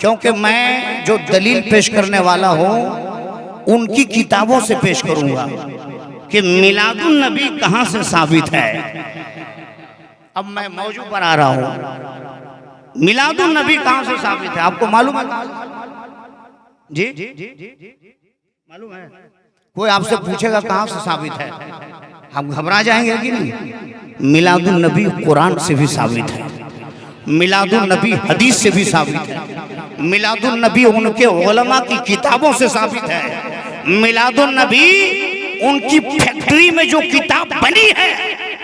क्योंकि मैं जो दलील पेश करने वाला हूँ उनकी किताबों से पेश करूंगा कि मिलादुन नबी कहाँ से साबित है। अब मैं मौजू पर आ रहा हूँ। मिलादुन नबी कहाँ से साबित है आपको मालूम है? जी मालूम है? कोई आपसे पूछेगा कहाँ से साबित है, हम घबरा जाएंगे कि नहीं? मिलादुन नबी कुरान से भी साबित है, मिलादुन नबी हदीस से भी साबित है, मिलादुन नबी उनके उलमा की किताबों से साबित है, मिलादुन नबी उनकी फैक्ट्री में जो किताब बनी है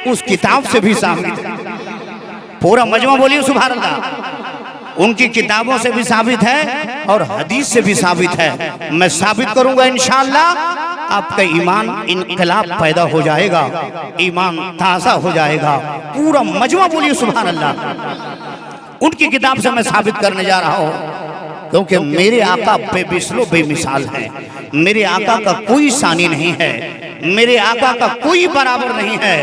उस किताब से भी साबित है। पूरा मजमा बोलिए सुभान अल्लाह। उनकी किताबों से भी साबित है और हदीस से भी साबित है। मैं साबित करूंगा इंशाअल्लाह, आपका ईमान इनकलाब पैदा हो जाएगा, ईमान ताज़ा हो जाएगा। पूरा मजमा बोलिए सुभान अल्लाह। उनकी किताब से मैं साबित करने जा रहा हूँ, क्योंकि मेरे आका बेमिसलो बेमिसाल है, मेरे आका का कोई सानी नहीं है, मेरे आका का कोई बराबर नहीं है,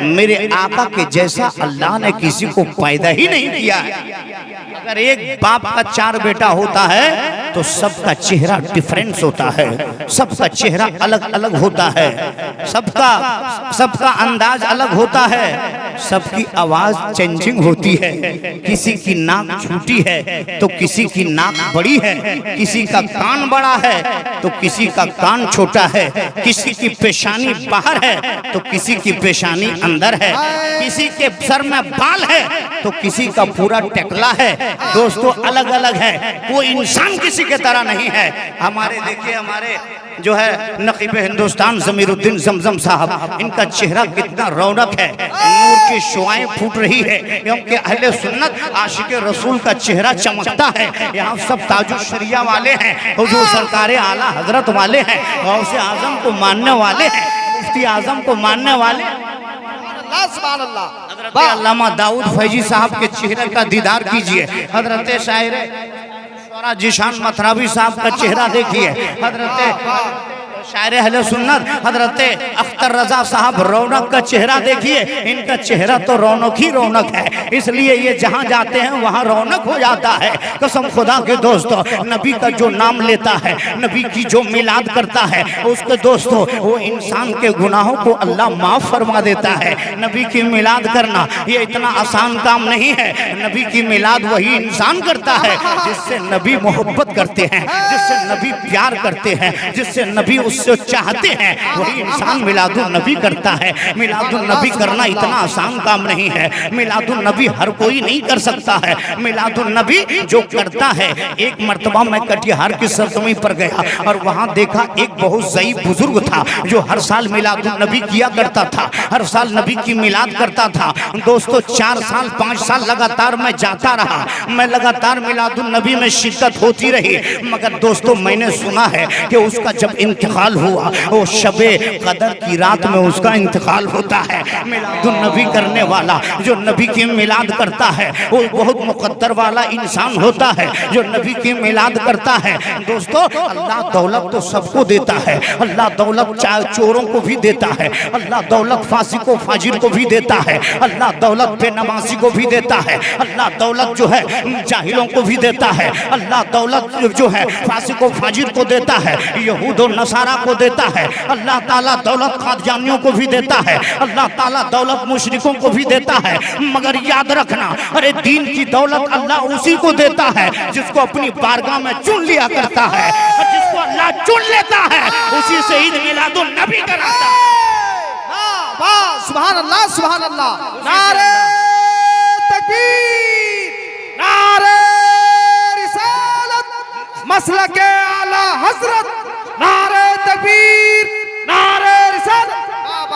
मेरे आका के जैसा अल्लाह ने किसी को पैदा ही नहीं किया है। अगर एक बाप का 4 बेटा होता है तो सबका चेहरा डिफरेंस होता है, सबका चेहरा अलग अलग होता है, सबका अंदाज अलग होता है, सबकी आवाज चेंजिंग होती है। किसी की नाक छोटी है तो किसी की नाक बड़ी है, किसी का कान बड़ा है तो किसी का कान छोटा है, किसी की पेशानी बाहर है तो किसी की पेशानी अंदर है, किसी के सर में बाल है तो किसी का पूरा टकला है। दोस्तों अलग अलग है, कोई इंसान किसी के तरह नहीं है। हमारे देखिए, हमारे जो है नकीब हिंदुस्तान ज़मीरुद्दीन ज़मज़म साहब, इनका चेहरा कितना रौनक है, नूर की शुआएं फूट रही है, क्योंकि अहले सुन्नत आशिक रसूल का चेहरा चमकता है। यहाँ सब ताजुल शरिया वाले हैं, हुजूर सरकार आला हजरत वाले हैं, गौसे आजम को मानने वाले हैं, मुफ्ती आजम को मानने वाले। हजरत अल्लामा दाऊद फैजी साहब के चेहरे का दीदार कीजिए, हजरत शायर जिशान मथरावी साहब का चेहरा देखिए, हजरत शायर अहले सुन्नत हजरत अख्तर रजा साहब रौनक का चेहरा देखिए, इनका चेहरा तो रौनक ही रौनक है, इसलिए ये जहाँ जाते हैं वहाँ रौनक हो जाता है। कसम खुदा के दोस्तों, नबी का जो नाम लेता है, नबी की जो मिलाद करता है, उसके दोस्तों वो इंसान के गुनाहों को अल्लाह माफ़ फरमा देता है। नबी की मिलाद करना ये इतना आसान काम नहीं है। नबी की मिलाद वही इंसान करता है जिससे नबी मोहब्बत करते हैं, जिससे नबी प्यार करते हैं, जिससे नबी उससे चाहते हैं, वही इंसान मिलादुन नबी करता है। मिलादुन नबी करना इतना आसान काम नहीं है, मिलादुन नबी हर कोई नहीं कर सकता है। मिलादुन नबी जो करता है, एक मर्तबा मैं कटिहार की सरजमीन पर गया और वहाँ देखा एक बहुत ज़ईफ बुजुर्ग था जो हर साल मिलादुन नबी किया करता था, हर साल नबी की मिलाद करता था। दोस्तों 4 साल 5 साल लगातार मैं जाता रहा, मैं लगातार मिलादुन नबी में शिद्दत होती रही, मगर दोस्तों मैंने सुना है कि उसका जब इंतकाल हुआ, वो शबे कदर की रात में उसका इंतकाल होता है। मिलादुन नबी करने वाला जो नबी की मिलाद करता है वो बहुत मुकद्दर वाला इंसान होता है जो नबी की मिलाद करता है। दोस्तों अल्लाह दौलत तो सबको देता है, अल्लाह दौलत चोरों को भी देता है, अल्लाह दौलत फासिकों फाजिर को भी देता है, अल्लाह दौलत बेनमाजी को भी देता है, अल्लाह दौलत जो है जाहिलों को भी देता है, अल्लाह दौलत जो है फासिकों फाजिर को देता है, यहूद और नसारा को देता है, अल्लाह ताला दौलत कादियानियों को भी देता है, अल्लाह ताला दौलत मुशरिकों को भी देता है। मगर याद रखना, अरे दीन की दौलत अल्लाह उसी को देता है जिसको अपनी बारगाह में चुन लिया करता है, और जिसको अल्लाह चुन लेता है उसी से ईद मिलादुन नबी कराता है। वाह सुभान अल्लाह सुभान अल्लाह। नारे तकबीर, नारे रिसालत, मसलके आला हजरत, नारे तकबीर, नारे रिसालत।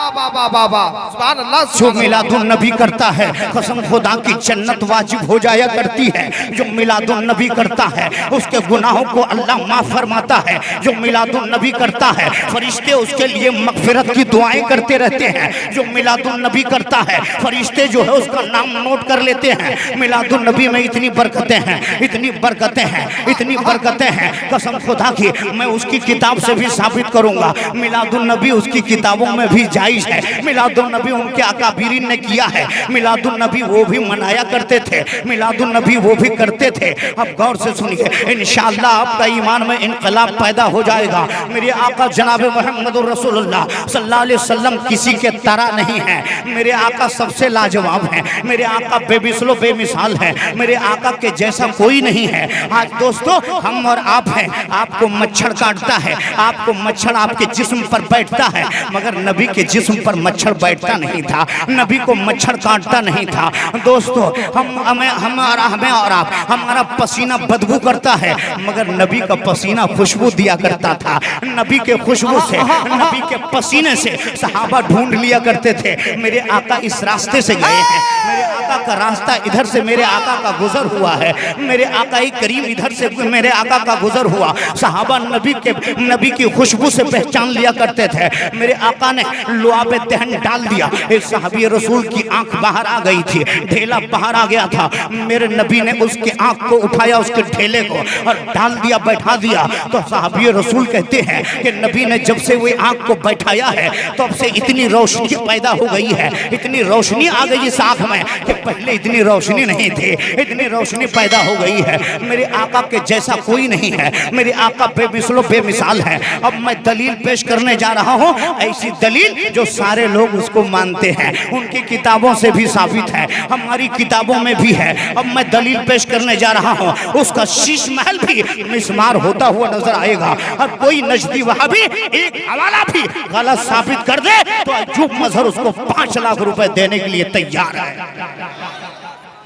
सुभान अल्लाह। जो मिलादुन नबी करता है कसम खुदा की जन्नत वाजिब हो जाया करती है। जो मिलादुन नबी करता है उसके गुनाहों को अल्लाह माफ फरमाता है। जो मिलादुन नबी करता है फरिश्ते उसके लिए मगफिरत की दुआएं करते रहते हैं। जो मिलादुन नबी करता है फरिश्ते जो है उसका नाम नोट कर लेते हैं। मिलादुन नबी में इतनी बरकतें हैं, इतनी बरकतें हैं, इतनी बरकतें हैं, कसम खुदा की मैं उसकी किताब से भी साबित करूंगा। मिलादुन नबी उसकी किताबों में भी जायज है, मिलादुन नबी उनके अकाबरीन ने किया है, मिलादुन नबी वो भी मनाया करते थे, मिलादुन नबी वो भी करते थे। अब गौर से सुनिए, इंशाअल्लाह आपका ईमान में इनकलाब पैदा हो जाएगा। मेरे आका जनाब मोहम्मद रसूलुल्लाह सल्लल्लाहु अलैहि वसल्लम किसी के तरह नहीं है। मेरे आका सबसे लाजवाब है, मेरे आका बेमिसलो बेमिसाल है, मेरे आका के जैसा कोई नहीं है। आज दोस्तों हम और आप हैं, आपको मच्छर काटता है, आपको मच्छर आपके जिस्म पर बैठता है, मगर नबी के जिस्म पर मच्छर बैठता नहीं था, नबी को मच्छर काटता नहीं था। दोस्तों हमें और आप, हमारा पसीना बदबू करता है, मगर नबी का पसीना खुशबू दिया करता था। नबी के खुशबू से, नबी के पसीने से सहाबा ढूंढ लिया करते थे, मेरे आका इस रास्ते से गए हैं, मेरे आका का रास्ता इधर से मेरे आका का गुजर हुआ है, मेरे आका ही करीम इधर से मेरे आका का गुजर हुआ। सहाबा नबी की खुशबू से पहचान लिया करते थे। मेरे आका ने लुआबे दहन डाल दिया, एक सहाबी रसूल की आंख बाहर आ गई थी, ढेला बाहर आ गया था, मेरे नबी ने उसके आंख को उठाया, उसके ढेले को और डाल दिया, बैठा दिया। तो सहाबी रसूल कहते हैं कि नबी ने जब से वो आंख को बैठाया है तब से इतनी रोशनी पैदा हो गई है, इतनी रोशनी आ गई इस आंख में कि पहले इतनी रोशनी नहीं थी, इतनी रोशनी पैदा हो गई है। मेरे आका के जैसा कोई नहीं है, मेरे आका बेमिसलो बेमिसाल है। अब मैं दलील पेश करने जा रहा हूँ, ऐसी दलील जो सारे लोग उसको मानते हैं, उनकी किताबों से भी साबित है, हमारी किताबों में भी है। अब मैं दलील पेश करने जा रहा हूँ, उसका शीश महल भी मिस्मार होता हुआ नजर आएगा। अब कोई नजदी वहाबी एक हवाला भी गलत साबित कर दे तो अयूब मजहर उसको 5 लाख रुपए देने के लिए तैयार है।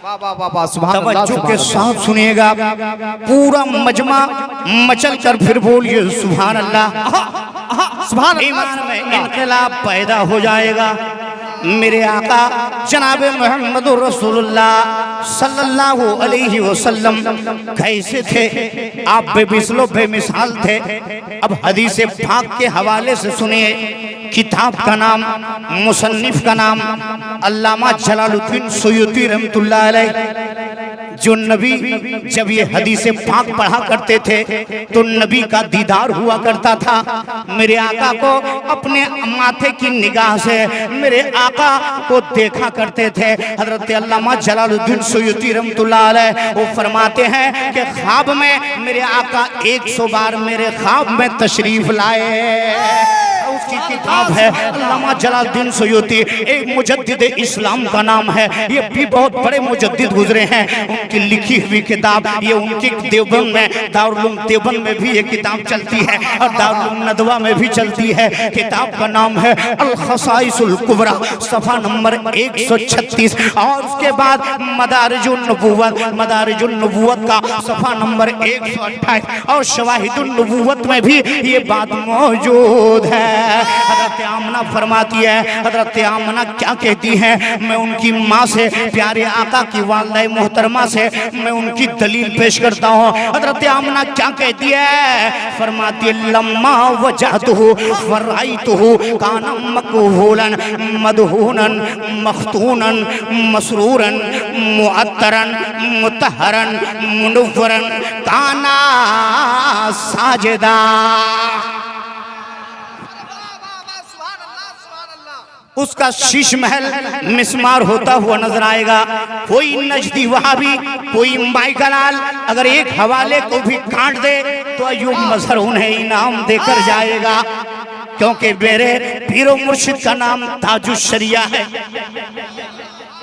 तवज्जो के साथ सुनिएगा, पूरा मजमा मचल कर फिर बोलिए सुभान अल्लाह। सुभान ईमान में इनकलाब पैदा हो जाएगा। मेरे आका जनाब मोहम्मद रसूलुल्लाह सल्लल्लाहु अलैहि वसल्लम कैसे थे? आप बेमिसलो बेमिसाल थे। अब हदीस पाक के हवाले से सुनिए, किताब का नाम, मुसन्निफ का नाम अल्लामा जलालुद्दीन सुयूती रहमतुल्लाह अलैह। जो नबी जब ये हदीस पाक पढ़ा करते थे तो नबी का दीदार हुआ करता था। मेरे आका को अपने माथे की निगाह से मेरे आका को देखा करते थे। हजरत अल्लामा जलालुद्दीन सुयूती रहमतुल्लाह अलैह वो फरमाते हैं कि ख्वाब में मेरे आका 100 बार मेरे ख्वाब में तशरीफ लाए। उसकी किताब है अल्लामा जलालुद्दीन सुयूती, एक मुजद्दिद इस्लाम का नाम है। ये भी बहुत बड़े मुजद्दिद गुजरे हैं, उनकी लिखी हुई किताब ये उनकी देवबंद में, दारुल उलूम देवबंद में भी ये किताब चलती है और दारुल उलूम नदवा में भी चलती है। किताब का नाम है अल खसाइसुल कुबरा, सफ़ा नंबर 136। और उसके बाद मदारिजुन नबुव्वत, मदारिजुन नबुव्वत का सफ़ा नंबर 128 और शवाहिदुन नबुव्वत में भी ये बात मौजूद है। हजरत आमना फरमाती है, हजरत आमना क्या कहती हैं, मैं उनकी माँ से, प्यारे आका की वालिदा मोहतरमा से मैं उनकी दलील पेश करता हूँ। हजरत आमना क्या कहती है, फरमाती है लम्मा वजहतुहु फराइतुहु काना मकहूलन मदहूनन मख्तूनन मसरूरन मुअत्तरन मुतहरन मुनव्वरन काना साजिदा। उसका शीश महल मिस्मार होता हुआ नजर आएगा। कोई नजदी वहाबी, कोई माइकलाल अगर एक हवाले को भी काट दे तो अयूब मजहर उन्हें इनाम देकर जाएगा, क्योंकि मेरे पीरो मुर्शिद का नाम ताजुश शरिया है।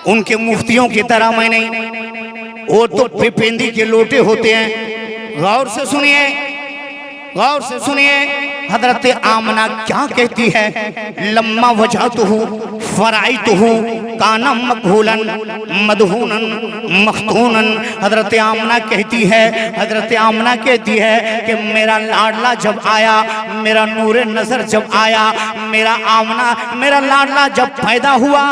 उनके मुफ्तियों की तरह मैं नहीं, वो तो पिपेंदी के लोटे होते हैं। गौर से सुनिए, गौर से सुनिए, हजरत आमना क्या कहती है, लम्मा वजहतुहु फराइतुहु काना मकहूलन मदहूनन मख्तूनन। हजरत आमना कहती है, हजरत आमना कहती है कि मेरा लाडला जब आया, मेरा नूरे नजर जब आया, मेरा आमना, मेरा लाडला जब पैदा हुआ,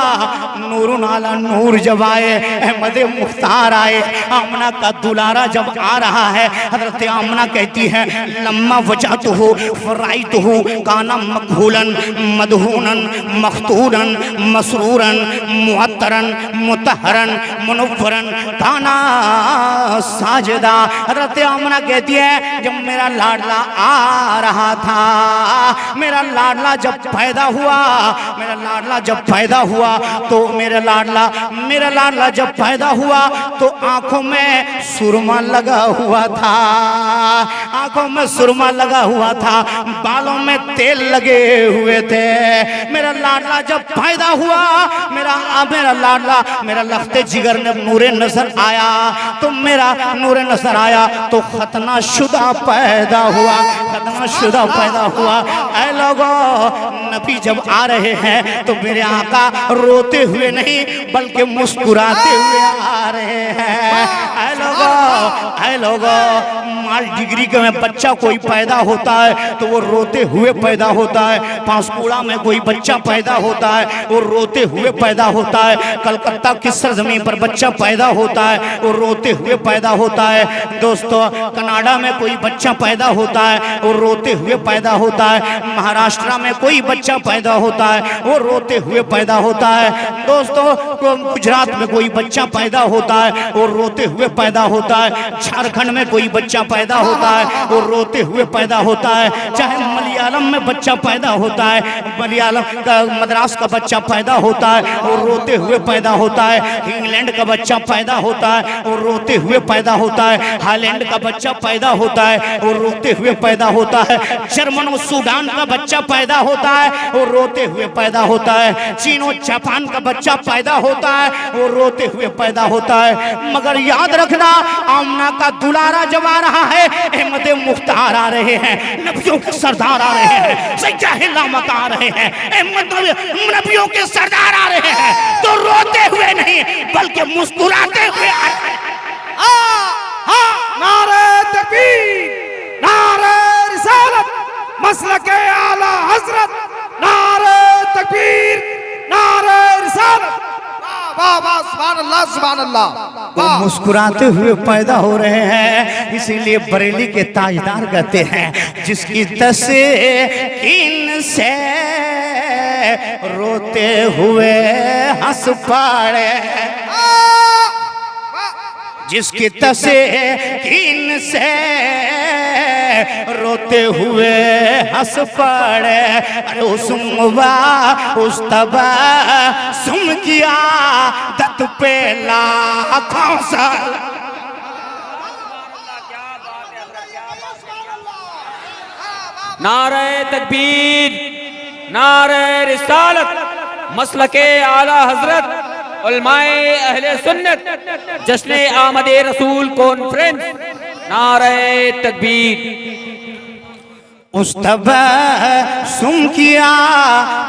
नूरुन अला नूर जब आए, अहमद मुख्तार आए, आमना का दुलारा जब आ रहा है, हजरत आमना कहती है लम्मा वजहतुहु फराइतुहु काना मकहूलन मदहूनन मख्तूरन मसरूरन मुअत्तरन मुतहरन मुनव्वरन काना साजिदा। हजरत आमना कहती है जब मेरा लाडला आ रहा था, मेरा लाडला जब पैदा हुआ, मेरा लाडला जब पैदा हुआ तो मेरा लाडला जब पैदा हुआ तो आंखों में सुरमा लगा हुआ था, आंखों में सुरमा लगा हुआ था, बालों में तेल लगे हुए थे। मेरा लाडला जब पैदा हुआ, मेरा लख्ते जिगर ने नूरे नजर आया तो मेरा नूरे नजर आया तो खतना शुदा पैदा हुआ, खतना शुदा पैदा हुआ। ऐ लोगों, नबी जब आ रहे हैं तो मेरे आका रोते हुए नहीं बल्कि मुस्कुराते हुए आ रहे हैं। ऐ लोगों, माल डिग्री के में बच्चा कोई पैदा होता है तो वो रोते हुए पैदा होता है, पांसकुड़ा में कोई बच्चा पैदा होता है वो रोते हुए पैदा होता है, कलकत्ता की सरजमीन पर बच्चा पैदा होता है वो रोते हुए पैदा होता है। दोस्तों, कनाडा में कोई बच्चा पैदा होता है वो रोते हुए पैदा होता है, महाराष्ट्र में कोई बच्चा पैदा होता है वो रोते हुए पैदा होता है। दोस्तों, गुजरात में कोई बच्चा पैदा होता है वो रोते हुए पैदा होता है, झारखंड में कोई बच्चा पैदा होता है वो रोते हुए पैदा होता है, चाहे मलयालम में बच्चा पैदा होता है, मलयालम का मद्रास का बच्चा पैदा होता है वो रोते हुए पैदा होता है, इंग्लैंड का बच्चा पैदा होता है वो रोते हुए पैदा होता है, हालैंड का बच्चा पैदा होता है वो रोते हुए पैदा होता है, जर्मन और सूडान का बच्चा पैदा होता है वो रोते हुए पैदा होता है, चीन और जापान का बच्चा पैदा होता है वो रोते हुए पैदा होता है। मगर याद रखना, आमना का दुलारा जब आ रहा है, अहमद मुख्तार आ रहे हैं, नबियों के सरदार आ रहे हैं, सच्चा हिलामत आ रहे हैं, अहमद नबियों के सरदार आ रहे हैं तो रोते हुए नहीं बल्कि मुस्कुराते हुए आ रहे हैं। नारे तकबीर, नारे रिसालत, मसलके आला हजरत, नारे तकबीर, नारे रिसालत। वाह वाह, सुभान अल्लाह, सुभान अल्लाह। वो मुस्कुराते हुए पैदा हो रहे हैं, इसीलिए बरेली के ताजदार कहते हैं जिसकी तस्कीन से रोते हुए हंस पड़े, जिसकी तस्कीन से रोते हुए हंस पड़े, उस तबा सुम किया दत पे लाखों साल। नारे तकबीर, नारे रिसालत, मसलके आला हजरत, उलमाए अहले सुन्नत, जश्न आमदे रसूल कॉन्फ्रेंस। नारे तकबीर। उस तबस्सुम किया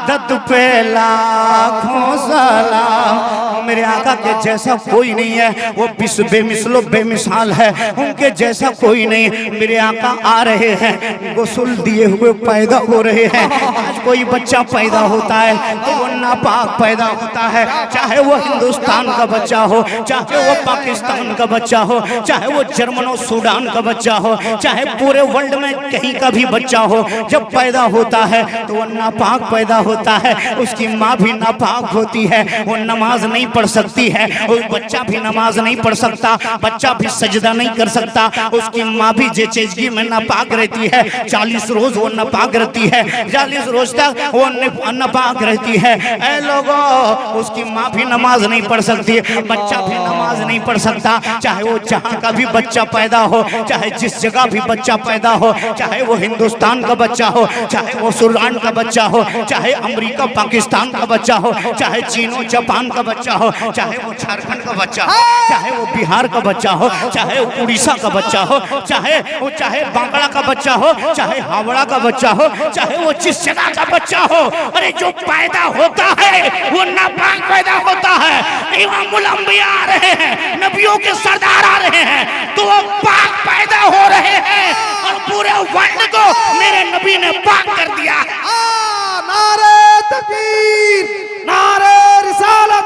दत पे लाखों सलाम। मेरे आका के जैसा कोई नहीं है, वो बेमिसलो बेमिसाल है, उनके जैसा कोई नहीं। मेरे आका आ रहे हैं, गुस्ल दिए हुए पैदा हो रहे हैं। आज कोई बच्चा पैदा होता है तो वो नापाक पैदा होता है, चाहे वो हिंदुस्तान का बच्चा हो, चाहे वो पाकिस्तान का बच्चा हो, चाहे वो जर्मन और सूडान का बच्चा हो, चाहे पूरे वर्ल्ड में कहीं का भी बच्चा हो, जब पैदा होता है तो वो नापाक पैदा होता है। उसकी माँ भी नापाक होती है, वो नमाज नहीं पढ़ सकती है, वो बच्चा भी नमाज नहीं पढ़ सकता, बच्चा भी सजदा नहीं कर सकता। उसकी माँ भी जेचेजगी में नापाक रहती है, 40 रोज वो नापाक रहती है, 40 रोज तक वो नापाक रहती है। ऐ लोगों, उसकी माँ भी नमाज नहीं पढ़ सकती, बच्चा भी नमाज नहीं पढ़ सकता। चाहे वो जहाँ का भी बच्चा पैदा हो, चाहे जिस जगह भी बच्चा पैदा हो, चाहे वो हिंदुस्तान का बच्चा हो, चाहे वो सूडान का बच्चा हो, चाहे अमेरिका पाकिस्तान का बच्चा हो, चाहे चीनो जापान का बच्चा हो, चाहे वो झारखंड का बच्चा हो, चाहे वो बिहार का बच्चा हो, चाहे वो उड़ीसा का बच्चा हो, चाहे बांग्ला का बच्चा हो, चाहे हावड़ा का बच्चा हो, चाहे वो जिस जगह का बच्चा हो, अरे जो पैदा होता है वो नापाक पैदा होता है। इमामुल अंबिया आ रहे हैं, नबियों के सरदार आ रहे हैं तो वो पाक पैदा हो रहे हैं और पूरे वर्ल्ड को मेरे नबी ने पाक कर दिया। नारे तकबीर, नारे रिसालत,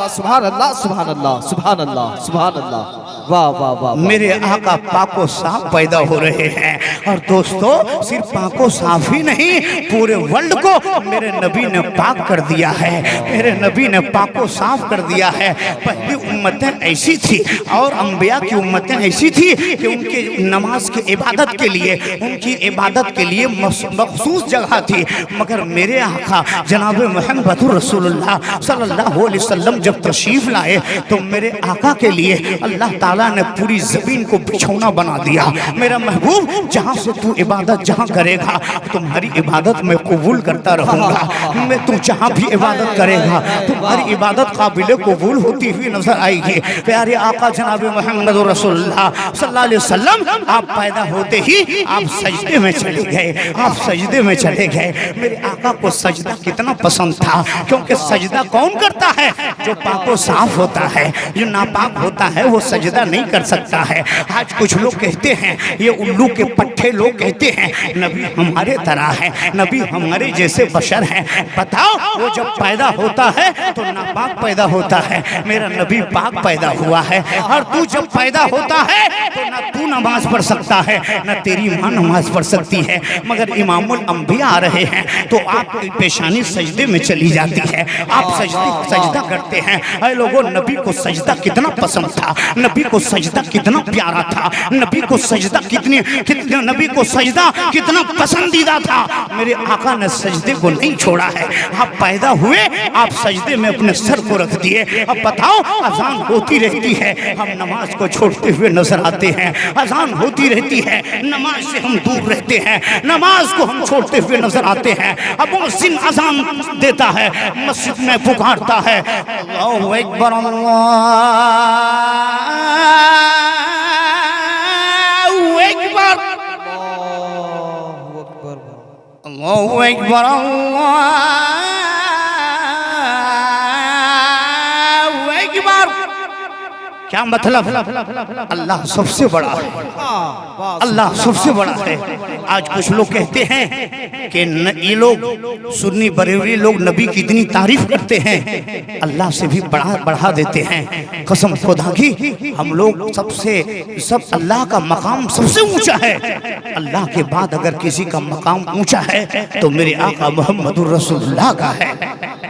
वाह सुभान अल्लाह सुभान अल्लाह सुभान अल्लाह सुभान अल्लाह वाह वाह वाह। मेरे आका पाको साफ पैदा हो रहे हैं। और दोस्तों सिर्फ पाको साफ ही नहीं, पूरे वर्ल्ड को मेरे नबी ने पाक कर दिया है। मेरे नबी ने पाको साफ कर दिया है। पहली उम्मतें ऐसी थी और अंबिया की उम्मतें ऐसी थी कि उनके नमाज की इबादत के लिए, उनकी इबादत के लिए मखसूस जगह थी। मगर मेरे आका जनाब मोहम्मद रसूलुल्लाह सल्लल्लाहु अलैहि वसल्लम जब तशरीफ लाए तो मेरे आका के लिए अल्लाह ताला ने पूरी जमीन को बिछौना बना दिया। मेरा महबूब जहाँ से तू इबादत जहाँ करेगा तुम्हारी इबादत मैं कबूल करता रहूँगा। मैं तू जहाँ भी इबादत करेगा तुम्हारी इबादत काबिल कबूल होती हुई नजर आएगी। प्यारे आका जनाब मोहम्मद रसूलुल्लाह सल्लल्लाहु अलैहि वसल्लम आप पैदा होते ही आप सजदे में चले गए। आप सजदे में चले गए। मेरे आका को सजदा कितना पसंद था, क्योंकि सजदा कौन करता है? जो पाको साफ होता है। जो नापाक होता है वो सजदा नहीं कर सकता है। आज कुछ लोग कहते हैं, ये उल्लू के पट्टे लोग कहते हैं नबी हमारे तरह है, नबी हमारे जैसे बशर हैं। बताओ वो जब पैदा होता है तो नापाक पैदा होता है, मेरा नबी पाक पैदा हुआ है। और तू जब पैदा होता है तो ना तू नमाज पढ़ सकता है ना तेरी माँ नमाज पढ़ सकती है। मगर इमामुल अंबिया आ रहे हैं तो आपकी पेशानी सजदे में चली जाती है। आप सजदा करते हैं। अरे लोगों, नबी को सजदा कितना पसंद था, नबी को सजदा कितना प्यारा था, नबी को सजदा कितने नबी को सजदा कितना पसंदीदा था। मेरे आका ने सजदे को नहीं छोड़ा है। आप पैदा हुए आप सजदे में अपने सर को रख दिए। अब बताओ अजान होती रहती है हम नमाज को छोड़ते हुए नजर आते हैं। अजान होती रहती है नमाज से हम दूर रहते हैं, नमाज को हम छोड़ते हुए नजर आते हैं। अब मुअज्जिन अजान देता है, मस्जिद में पुकारता है अल्लाहु अकबर अल्लाहु अकबर अल्लाहु अकबर अल्लाहु अकबर। क्या मतलब? अल्लाह सबसे बड़ा है, अल्लाह सबसे बड़ा है। आज कुछ लोग कहते हैं कि ये लोग सुन्नी बरेलवी लोग नबी की इतनी तारीफ करते हैं, अल्लाह से भी बढ़ा देते हैं। कसम खुदा की हम लोग सब अल्लाह का मकाम सबसे ऊंचा है। अल्लाह के बाद अगर किसी का मकाम ऊंचा है तो मेरे आका मोहम्मद रसूलुल्लाह का है।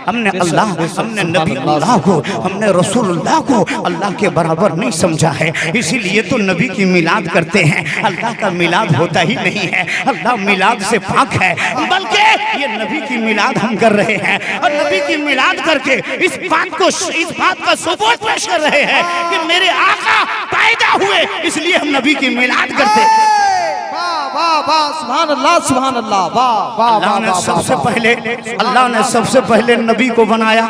हमने अल्लाह, हमने नबी अल्लाह को, हमने रसूलुल्लाह को अल्लाह के बराबर नहीं समझा है। इसीलिए तो नबी की मिलाद करते हैं। अल्लाह का मिलाद होता ही नहीं है, अल्लाह मिलाद से पाक है। बल्कि ये नबी की मिलाद हम कर रहे हैं और नबी की मिलाद करके इस बात का सबूत पेश कर रहे हैं कि मेरे आका पैदा हुए, इसलिए हम नबी की मिलाद करते हैं। वाह वाह सुभान अल्लाह सुभान अल्लाह वाह वाह। अल्लाह ने सबसे पहले नबी को बनाया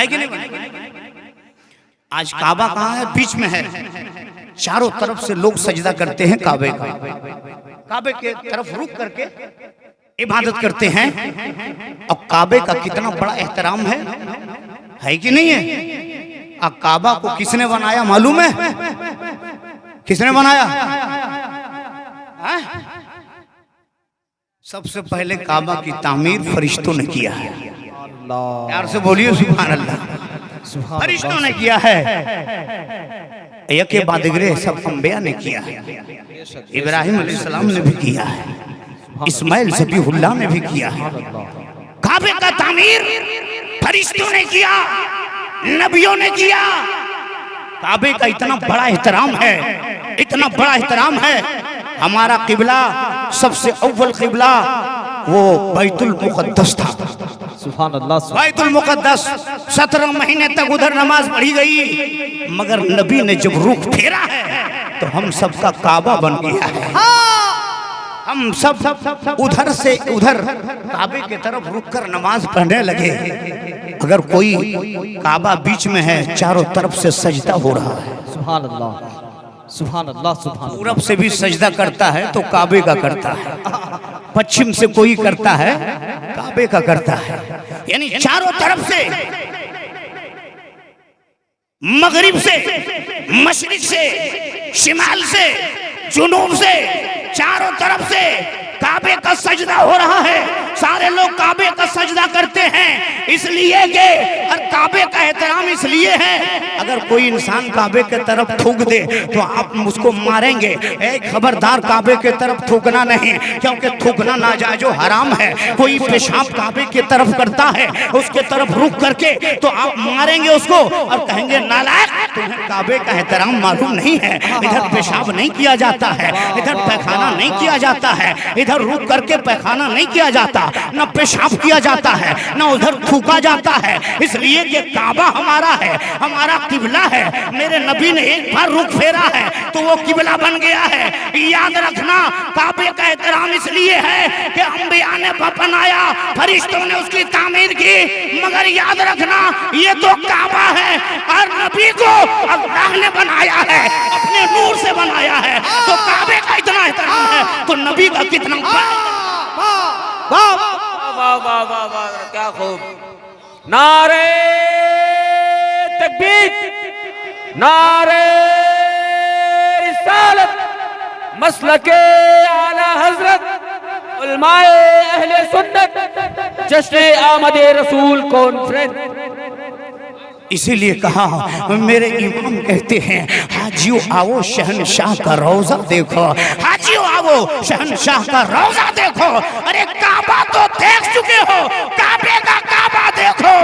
कि नहीं बनाया? आज काबा कहाँ है? बीच में है। चारों तरफ से लोग सजदा करते हैं काबे का। काबे के तरफ रुक करके इबादत करते हैं। अब काबे का कितना बड़ा एहतराम है कि नहीं है? अब काबा को किसने बनाया मालूम है? किसने बनाया? सबसे पहले काबा की तामीर फरिश्तों ने किया है। प्यार से बोलिए सुभान अल्लाह। फरिश्तों ने किया है, एक के बाद सब अंबिया ने किया है। इब्राहिम अलैहिस्सलाम ने भी किया है, इस्माइल ज़बीहुल्लाह ने भी किया है। काबे का तामीर फरिश्तों ने किया, नबियों ने किया। काबे का इतना बड़ा एहतराम है, इतना बड़ा एहतराम है। हमारा किबला, सबसे अव्वल किबला वो बैतुल मुक़द्दस था। सुभान अल्लाह। बैतुल मुक़द्दस 17 महीने तक उधर नमाज पढ़ी गई, मगर नबी ने जब रुख फेरा है तो हम सबका काबा बन गया है। हम सब उधर से उधर काबे की तरफ रुक कर नमाज पढ़ने लगे। अगर कोई काबा बीच में है, चारों तरफ से सजदा हो रहा है। सुभान अल्लाह सुभान अल्लाह सुभान। पूरब से भी सजदा करता है तो काबे का करता है, पश्चिम से कोई करता है काबे का करता है। यानी चारों तरफ से, मगरिब से, मशरिक से, शिमाल से, जुनूब से, चारों तरफ से काबे का सजदा हो रहा है। सारे लोग काबे का सजदा करते हैं इसलिए कि और काबे का एहतराम इसलिए है अगर कोई इंसान काबे के तरफ थूक दे तो आप उसको मारेंगे। खबरदार काबे के तरफ थूकना नहीं, क्योंकि थूकना नाजायज और हराम है। कोई पेशाब काबे की तरफ करता है उसके तरफ रुक करके तो आप मारेंगे उसको और कहेंगे नालायक, तुम्हें काबे का एहतराम मालूम नहीं है। इधर पेशाब नहीं किया जाता है, इधर पैखाना नहीं किया जाता है, इधर रुक करके पैखाना नहीं किया जाता, न पेशाब किया जाता है, न उधर थूका जाता है। इसलिए कि काबा हमारा है, हमारा किबला है। मेरे नबी ने एक बार रुख फेरा है तो वो किबला बन गया है। याद रखना, काबे का एहतराम इसलिए है कि अंबिया ने बनाया, फरिश्तों ने उसकी तामीर की, मगर याद रखना ये तो काबा है और नबी को अल्लाह ने बनाया है, अपने नूर से बनाया है। तो काबे का इतना एहतराम है तो नबी का कितना। वाह वाह वाह वाह वाह, क्या खूब। नारे तकबीर, नारे रिसालत, मसलके आला हजरत उलमाए अहले सुन्नत, जश्न आमदे रसूल कॉन्फ्रेंस। इसीलिए कहा मेरे इमाम कहते हैं हाजियो आओ शहनशाह का रोजा देखो, हाजियो आओ शहनशाह का रोजा देखो। अरे काबा तो देख चुके हो, काबे का काबा देखो।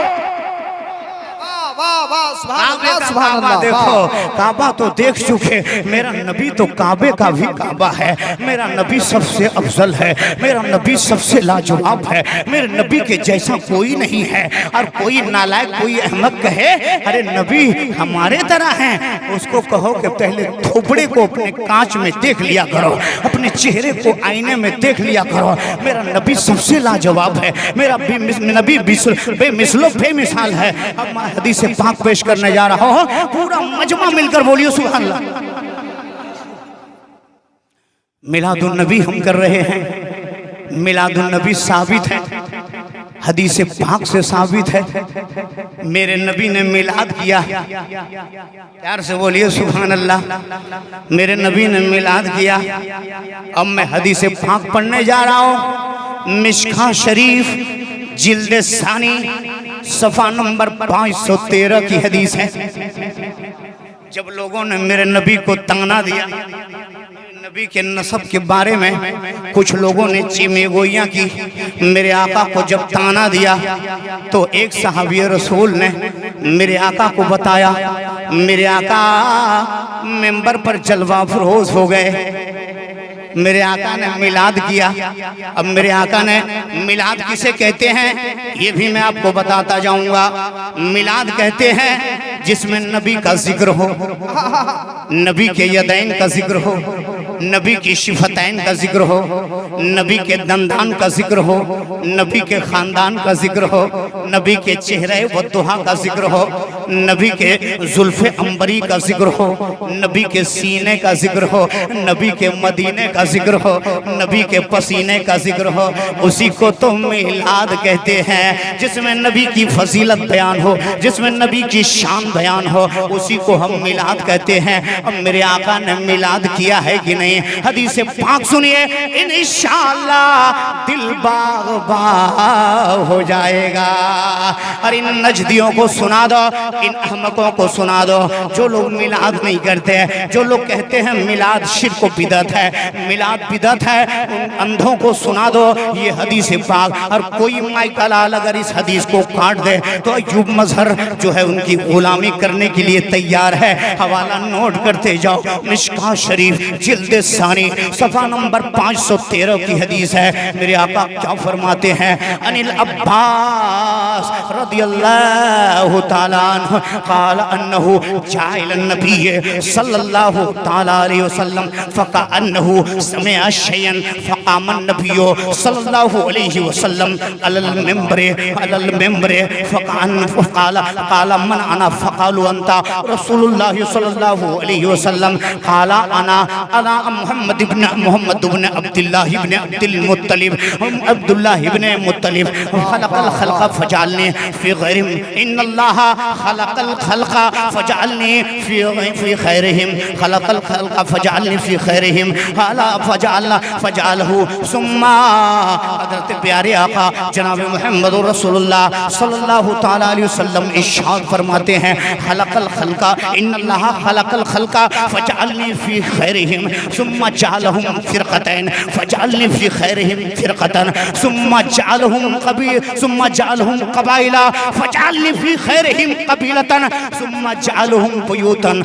वाह वाह, सुभान अल्लाह, सुभान काबा अल्लाह। देखो, काबा तो देख चुके, मेरा नबी तो काबे का भी काबा है। मेरा नबी सबसे अफजल है, मेरा नबी सबसे लाजवाब है, मेरे नबी के जैसा कोई नहीं है। और कोई नालायक, कोई अहमक कहे अरे नबी हमारे तरह हैं, उसको कहो कि पहले थोपड़े को अपने कांच में देख लिया करो, अपने चेहरे को आईने में देख लिया करो। मेरा नबी सबसे लाजवाब है, मेरा नबी बेमिसलो बेमिसाल है। अब मैं हदीस से पाक पेश करने जा रहा हूं, पूरा मजमा मिलकर बोलिए सुभान अल्लाह। मिलादुन नबी हम कर रहे हैं, मिलादुन नबी साबित है, हदीस पाक से साबित है। मेरे नबी ने मिलाद किया, प्यार से बोलिए सुभान अल्लाह। मेरे नबी ने मिलाद किया। अब मैं हदीस पाक पढ़ने जा रहा हूं, मिशका शरीफ जिल्द सानी सफा नंबर 513 की हदीस है। जब लोगों ने मेरे नबी को ताना दिया, नबी के नसब के बारे में कुछ लोगों ने चिमेगोइयाँ की, मेरे आका को जब ताना दिया तो एक सहाबी रसूल ने मेरे आका को बताया। मेरे आका मेंबर पर जलवा फरोज हो गए। मेरे आका ने मिलाद किया। अब मेरे आका ने मिलाद किसे कहते हैं ये भी मैं आपको बताता जाऊंगा। मिलाद कहते हैं जिसमें नबी का जिक्र हो, नबी के यदैन का जिक्र हो, नबी की शिफतैन का जिक्र हो, नबी के दंदान का जिक्र हो, नबी के खानदान का जिक्र हो, नबी के चेहरे व दुहा का जिक्र हो, नबी के जुल्फे अंबरी का जिक्र हो, नबी के सीने का जिक्र हो, नबी के मदीने का जिक्र हो, नबी के पसीने का जिक्र हो। उसी को तो मिलाद कहते हैं, जिसमें नबी की फजीलत बयान हो, जिसमें नबी की शान बयान हो, उसी को हम मिलाद कहते हैं। अब मेरे आका ने मिलाद किया है कि नहीं? हदीस पाक सुनिए, इंशाअल्लाह दिल बाग बाग हो जाएगा। और इन नजदियों को सुना दो, इन अहमकों को सुना दो जो लोग मिलाद नहीं करते, जो लोग कहते हैं मिलाद शिर्क व बिदअत है, मिलाद बिदअत है, उन अंधों को सुना दो ये हदीस पाक। और कोई माइकल आल अगर इस हदीस को काट दे तो अय्यूब मजहर जो है उनकी गुलामी करने के लिए तैयार है। हवाला नोट करते जाओ, मिशका शरीफ जिल्द सानी सफा नंबर 513 की हदीस है। मेरे आका क्या फरमाते हैं? अनिल अब्बास रदियल्लाहु ताला अन्हु क़ाल अन्नहु जाइल नबी सल्लल्लाहु ताला अलैहि वसल्लम फ़कअन्नहु समिअ शयअन फ़क़ाम नबी सल्लल्लाहु अलैहि वसल्लम अलल मिंबर फ़क़ाल मन अना फ़क़ालु अंता रसूलुल्लाह सल्लल्लाहु अलैहि वसल्लम क़ाल अना मुहम्मद इब्न अब्दुल्लाह इब्न अब्दुल मुत्तलिब अब्दुल्लाह इब्न मुत्तलिब खलक़ल खल्क़ फजअलनी फी गैरिहिम इन्नल्लाह खलक़ल खल्क़ फजअलनी फी खैरिहिम खलक़ल खल्क़ फजअलनी फी खैरिहिम फजअलहु सुम्मा हज़रत प्यारे आका जनाब मुहम्मद रसूलुल्लाह सल्लल्लाहु तआला अलैहि वसल्लम इरशाद फरमाते हैं खलक़ल खल्क़ इन्नल्लाह खलक़ल खल्क़ फजअलनी फी खैरिहिम सुम्मा जअलहुम फिरक़तैन फजअलनी फी खैरिहिम फिरक़तन सुम्मा जअलहुम क़बाइला फजअलनी फी खैरिहिम क़बीलतन सुम्मा जअलहुम बुयूतन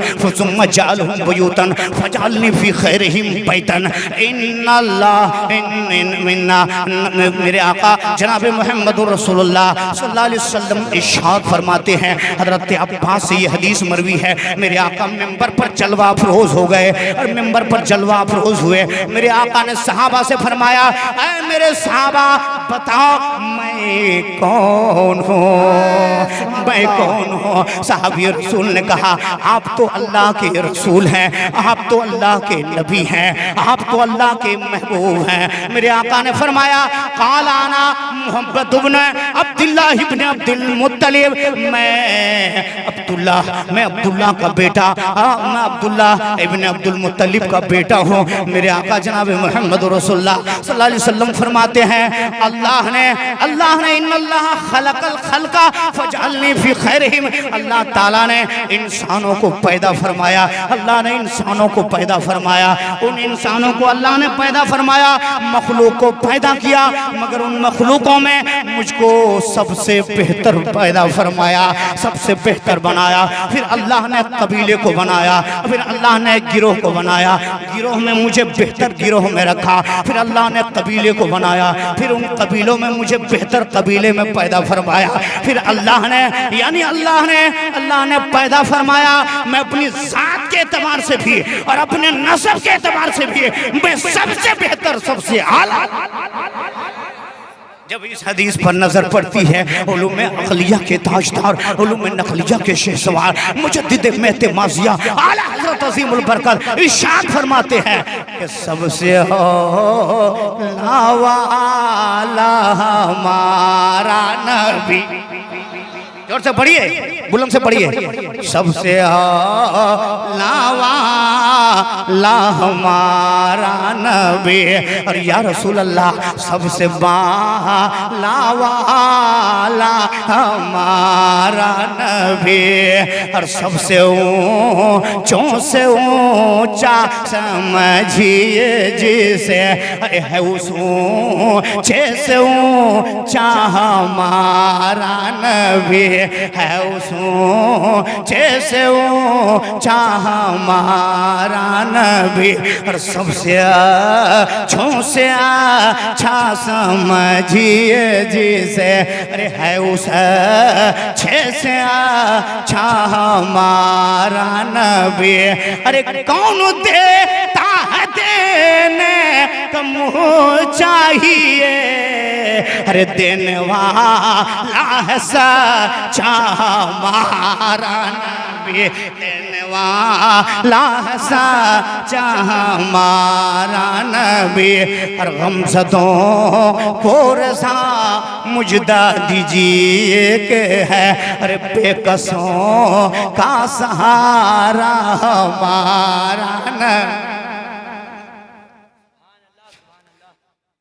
फजअलनी फी खैरिहिम बैतन इन्नल्लाह मिन्ना मेरे आका जनाब मुहम्मद रसूलुल्लाह सल्लल्लाहु अलैहि वसल्लम इरशाद फरमाते हैं हज़रत अब्बास से ये हदीस मरवी है मेरे आका मिंबर पर जलवा अफरोज हो गए और मिंबर पर जलवा अफरोज हुए मेरे आका ने सहाबा से फरमाया ऐ मेरे सहाबा बताओ मैं कौन हूँ साहबी रसूल ने कहा आप तो अल्लाह के रसूल हैं आप तो अल्लाह के नबी हैं आप तो अल्लाह के महबूब हैं मेरे आका ने फरमाया क़ाल आना मुहम्मद इब्न अब्दुल्लाह इब्न अब्दुल मुत्तलिब मैं अब्दुल्लाह का बेटा मैं अब्दुल्लाह इब्न अब्दुल मुत्तलिब का बेटा हूँ मेरे आका जनाब मुहम्मद रसूलुल्लाह सल्लल्लाहु अलैहि वसल्लम फरमाते हैं अल्लाह ने इन्नल्लाह खलक़ल खल्क़ फजअलनी फी खैरिहिम अल्लाह ताला ने इंसानों को पैदा फरमाया उन इंसानों को अल्लाह ने पैदा फरमाया मखलूक को पैदा किया मगर उन मखलूकों में मुझको सबसे बेहतर पैदा फरमाया सबसे बेहतर बनाया फिर अल्लाह ने कबीले को बनाया फिर अल्लाह ने गिरोह को बनाया गिरोह में मुझे बेहतर गिरोह में रखा फिर अल्लाह ने कबीले को बनाया फिर उन कबीलों में मुझे बेहतर कबीले में पैदा फरमाया फिर अल्लाह ने पैदा फरमाया मैं अपनी जात के एतबार से भी और अपने नस्ब के एतबार से भी मैं सबसे बेहतर सबसे आला जब इस हदीस पर नजर पड़ती है उलूम अक़लिया के ताजदार उलूम नक़लिया के शहसवार मुजद्दिद महते माज़िया आला हज़रत अज़ीमुल बरकत इरशाद फरमाते हैं कि सबसे लावाला हमारा नबी जोर से पढ़िए बुलंद से पढ़िए सबसे लावाला हमारा नबी और या रसूल अल्लाह सबसे लावाला हमारा नबी और सबसे ऊंचों से ऊंचा समझिए जिसे है उस ऊंचे से ऊंचा हमारा नबी है उस ऊंचे से ऊंचा हमारा नबी और सबसे अच्छा समझिए जिसे अरे है उस अच्छे से अच्छा हमारा नबी अरे कौन देता है देने का मुँह चाहिए अरे देने वाला है सच्चा हमारा नबी देने वाला है सच्चा हमारा नबी और गमज़दों को रज़ा मुजदा दीजिए के है अरे बेकसों का सहारा हमारा नबी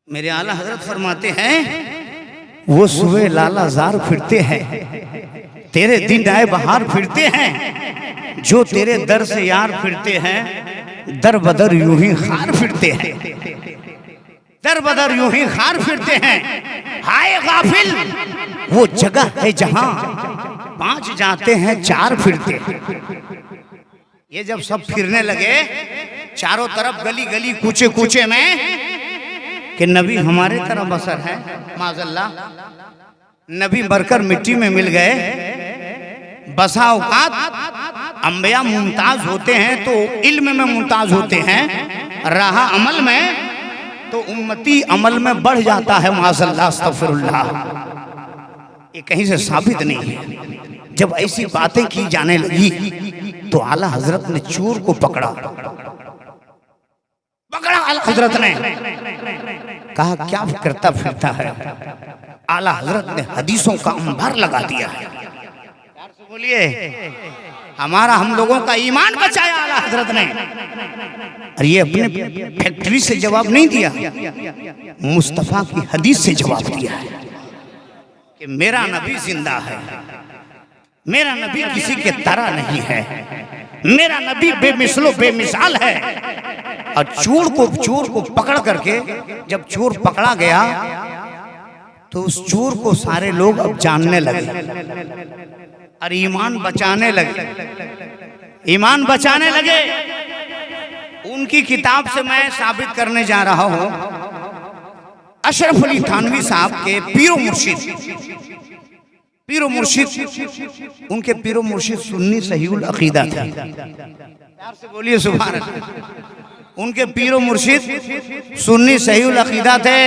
मेरे आला हजरत फरमाते हैं वो सुबह लाला जार फिरते हैं तेरे दिन आए बहार फिरते हैं जो तेरे दर से यार फिरते हैं दर बदर यूं ही खार फिरते हैं दर बदर यूं ही खार फिरते हैं हाय गाफिल वो जगह है जहां 5 जाते हैं 4 फिरते हैं ये जब सब फिरने लगे चारों तरफ गली गली कूचे कूचे में कि नबी हमारे तरह बसर है माज़अल्लाह नबी मरकर मिट्टी में मिल गए बसा औकात अंबिया मुमताज होते हैं तो इल्म में मुमताज होते हैं रहा अमल में तो उम्मती अमल में बढ़ जाता है माज़अल्लाह अस्तग़फिरुल्लाह ये कहीं से साबित नहीं है जब ऐसी बातें की जाने लगी तो आला हजरत ने चोर को पकड़ा आला हजरत ने कहा क्या करता फिरता है। आला हजरत ने हदीसों का अंबार लगा दिया है। बोलिए, हमारा हम लोगों का ईमान बचाया आला हजरत ने। और ये अपने फैक्ट्री से जवाब नहीं दिया, मुस्तफा की हदीस से जवाब दिया है कि मेरा नबी जिंदा है, मेरा नबी किसी के तरह नहीं है, मेरा नबी बेमिसलो बेमिसाल है। और चोर को पकड़ करके जब चोर पकड़ा गया तो उस चोर को सारे लोग अब जानने लगे और ईमान बचाने लगे, ईमान बचाने लगे। उनकी किताब से मैं साबित करने जा रहा हूं, अशरफ अली थानवी साहब के पीरो मुर्शिद, उनके पीरो मुर्शिद सुन्नी सहीउल अकीदा थे। प्यार से बोलिए सुभान अल्लाह। उनके पीरो मुर्शिद सुन्नी सहीउल अकीदा थे।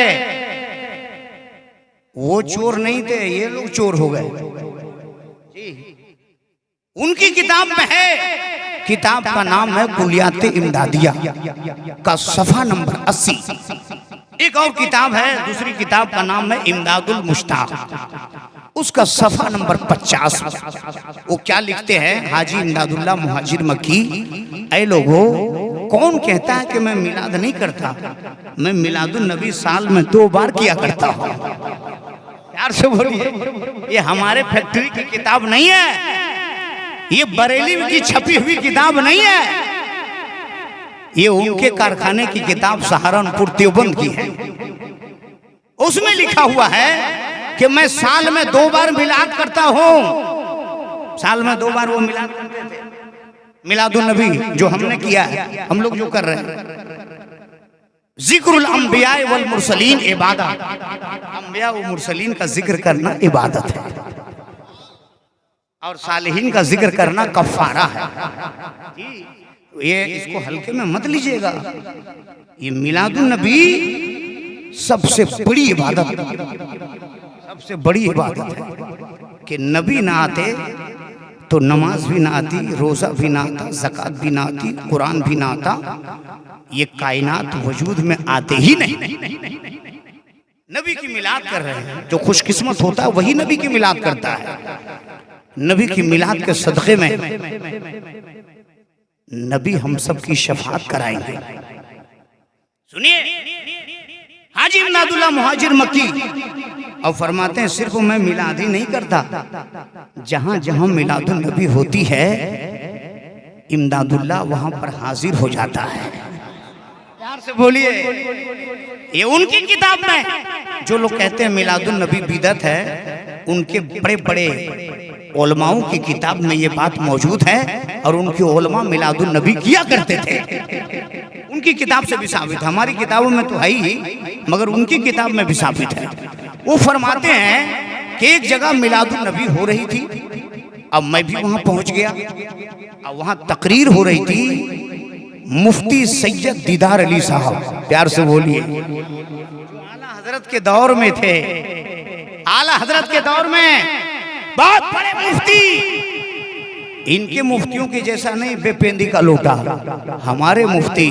वो चोर नहीं थे, ये लोग चोर हो गए। उनकी किताब में है, किताब का नाम है कुलियात इमदादिया का सफा नंबर 80। एक और किताब है, दूसरी किताब का नाम है इमदादुल मुश्ताक, उसका सफा नंबर 50। वो क्या लिखते हैं, हाजी इमदादुल्लाह मुहाजिर मक्की, ऐ लोगों, कौन कहता है कि मैं मिलाद नहीं करता? मैं मिलादुन नबी साल में 2 बार किया करता हूँ। प्यार से बोलिए, ये हमारे फैक्ट्री की किताब नहीं है, ये बरेली की छपी हुई किताब नहीं है, ये उनके कारखाने की किताब सहारनपुर देवबंद की है। उसमें लिखा हुआ है कि मैं साल में 2 बार मिलाद करता हूँ। साल में 2 बार वो मिलाद करते थे। मिलादुन नबी जो हमने किया है, हम लोग जो कर रहे हैं, जिक्रुल अंबिया वल मुरसलीन इबादत, अंबिया व मुरसलीन का जिक्र करना इबादत है और सालिहीन का जिक्र करना कफ़ारा है। ये इसको हल्के में मत लीजिएगा। ये मिलादुन नबी सबसे बड़ी इबादत, सबसे बड़ी इबादत है कि नबी ना आते तो नमाज भी ना आती, रोज़ा भी ना आता, ज़कात भी ना आती, कुरान भी ना आता, ये कायनात वजूद में आते ही नहीं। नबी की मिलाद कर रहे हैं, जो खुशकिस्मत होता है वही नबी की मिलाद करता है। नबी की मिलाद के सदक़े में नबी हम सब की शफाअत कराएंगे। सुनिए, हाजी इमदादुल्लाह मुहाजिर मक्की और फरमाते हैं, सिर्फ मैं मिलाद ही नहीं करता, जहां जहां मिलादुन नबी होती है इमदादुल्लाह वहां पर हाजिर हो जाता है। प्यार से बोलिए, ये उनकी किताब में जो लोग कहते हैं मिलादुन नबी बिदअत है, उनके बड़े बड़े उलमाओं की किताब में ये बात मौजूद है और उनके उलमा मिलादुन नबी किया करते थे। उनकी किताब से भी साबित है, हमारी किताबों में तो है ही, मगर उनकी किताब में भी साबित है। वो फरमाते हैं कि एक जगह मिलादुन नबी हो रही थी, अब मैं भी वहां पहुंच गया। अब वहां तकरीर हो रही थी, मुफ्ती सैयद दीदार अली साहब, प्यार से बोलिए, आला हजरत के दौर में थे, आला हजरत के दौर में बहुत बड़े मुफ्ती। इनके मुफ्तियों के जैसा नहीं बेपेंदी का लोटा, हमारे मुफ्ती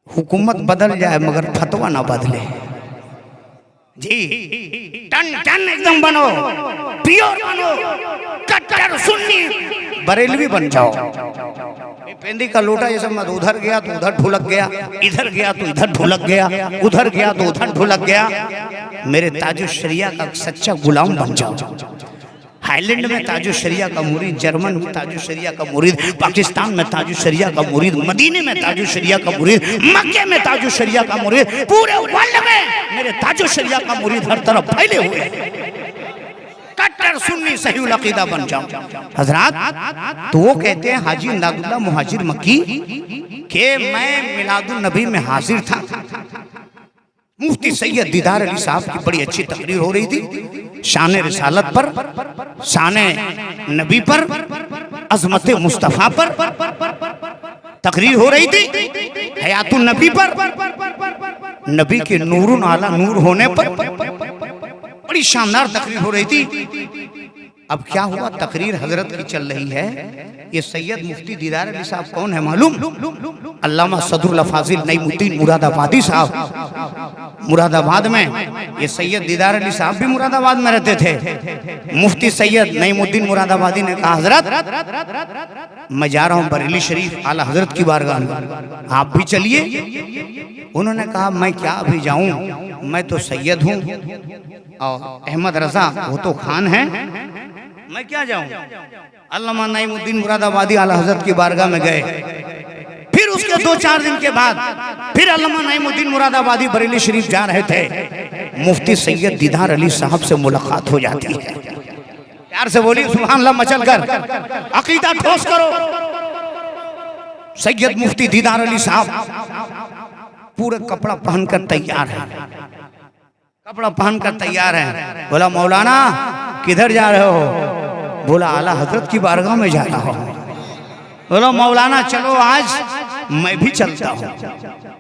हुकूमत बदल जाए मगर फतवा ना बदले जी, टन टन एकदम बनो, प्योर बनो, कट्टर सुन्नी बरेलवी बन जाओ। बेपेंदी का लोटा जैसा मत, उधर गया तो उधर ढुलक गया, इधर गया तो इधर ढुलक गया, उधर गया तो उधर ढुलक गया। मेरे ताजुल शरिया का सच्चा गुलाम बन जाओ। थाईलैंड में ताजुल शरिया का मुरीद, जर्मन में ताजुल शरिया का मुरीद, पाकिस्तान में ताजुल शरिया का मुरीद, मदीने में ताजुल शरिया का मुरीद, मक्के में ताजुल शरिया का मुरीद, पूरे वर्ल्ड में मेरे ताजुल शरिया का मुरीद हर तरफ फैले हुए हैं। कट्टर सुन्नी सहीउल अकीदा बन जाओ हजरात। तो वो कहते हैं हाजी इमदादुल्लाह मुहाजिर मक्की के मैं मिलादुन नबी में हाजिर था। मुफ्ती सैयद दीदार अली साहब की बड़ी अच्छी तकरीर हो रही थी, शान रिसालत पर, शान नबी पर, अजमत मुस्तफ़ा पर तकरीर हो रही थी, हयातुन नबी पर, नबी के नूरुन आला नूर होने पर बड़ी शानदार तकरीर हो रही थी। अब क्या हुआ, तकरीर हजरत की चल रही है। ये सैयद मुफ्ती दीदार अली साहब कौन है मालूम? अल्लामा सदरुल फाजिल नईमुद्दीन मुरादाबादी साहब, मुरादाबाद में। ये सैयद दीदार अली साहब भी मुरादाबाद में रहते थे। मुफ्ती सैयद नईमुद्दीन मुरादाबादी ने कहा, हजरत मैं जा रहा हूँ बरेली शरीफ आला हजरत की बारगाह में, आप भी चलिए। उन्होंने कहा, मैं क्या अभी जाऊं, मैं तो सैयद हूँ और अहमद रजा वो तो खान है, मैं क्या जाऊं। अल्लामा नईमुद्दीन मुरादाबादी आला हजरत की बारगाह में गए। फिर उसके 2-4 दिन के बाद फिर अल्लामा नईमुद्दीन मुरादाबादी बरेली शरीफ जा रहे थे। मुफ्ती सैयद दीदार अली साहब से मुलाकात हो जाती है। प्यार से बोलिए सुभान अल्लाह मचल कर, अकीदा ठोस करो। सैयद मुफ्ती दीदार अली साहब पूरे कपड़ा पहनकर तैयार है, कपड़ा पहनकर तैयार है। बोला, मौलाना किधर जा रहे हो? बोला, आला हजरत की बारगाह में जा रहा हूँ। बोला, मौलाना चलो आज मैं भी चलता हूँ।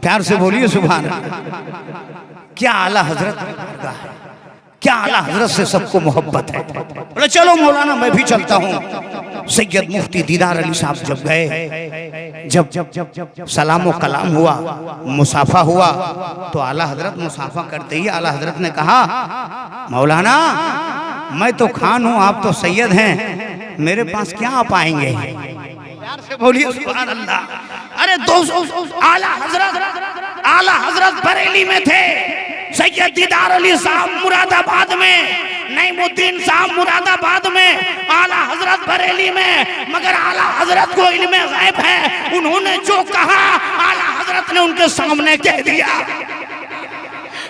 प्यार से बोलिए सुभान अल्लाह। क्या आला हजरत की बारगाह है, क्या आला हजरत से सबको मोहब्बत है। बोले, चलो मौलाना मैं भी चलता हूँ। सैयद मुफ्ती दीदार अली साहब जब गए, जब सलाम कलाम हुआ, मुसाफा हुआ, तो आला हजरत मुसाफा करते ही आला हजरत ने कहा, मौलाना मैं तो खान हूँ, आप तो सैयद हैं, मेरे पास क्या आप आएंगे? प्यार से बोलिए सुभान अल्लाह। अरे दोस्तों, आला हजरत बरेली में थे, सैयद दीदार अली साहब मुरादाबाद में, नईमुद्दीन साहब मुरादाबाद में, आला हजरत बरेली में। मगर आला हजरत को इल्म गैब है, उन्होंने जो कहा आला हजरत ने उनके सामने कह दिया।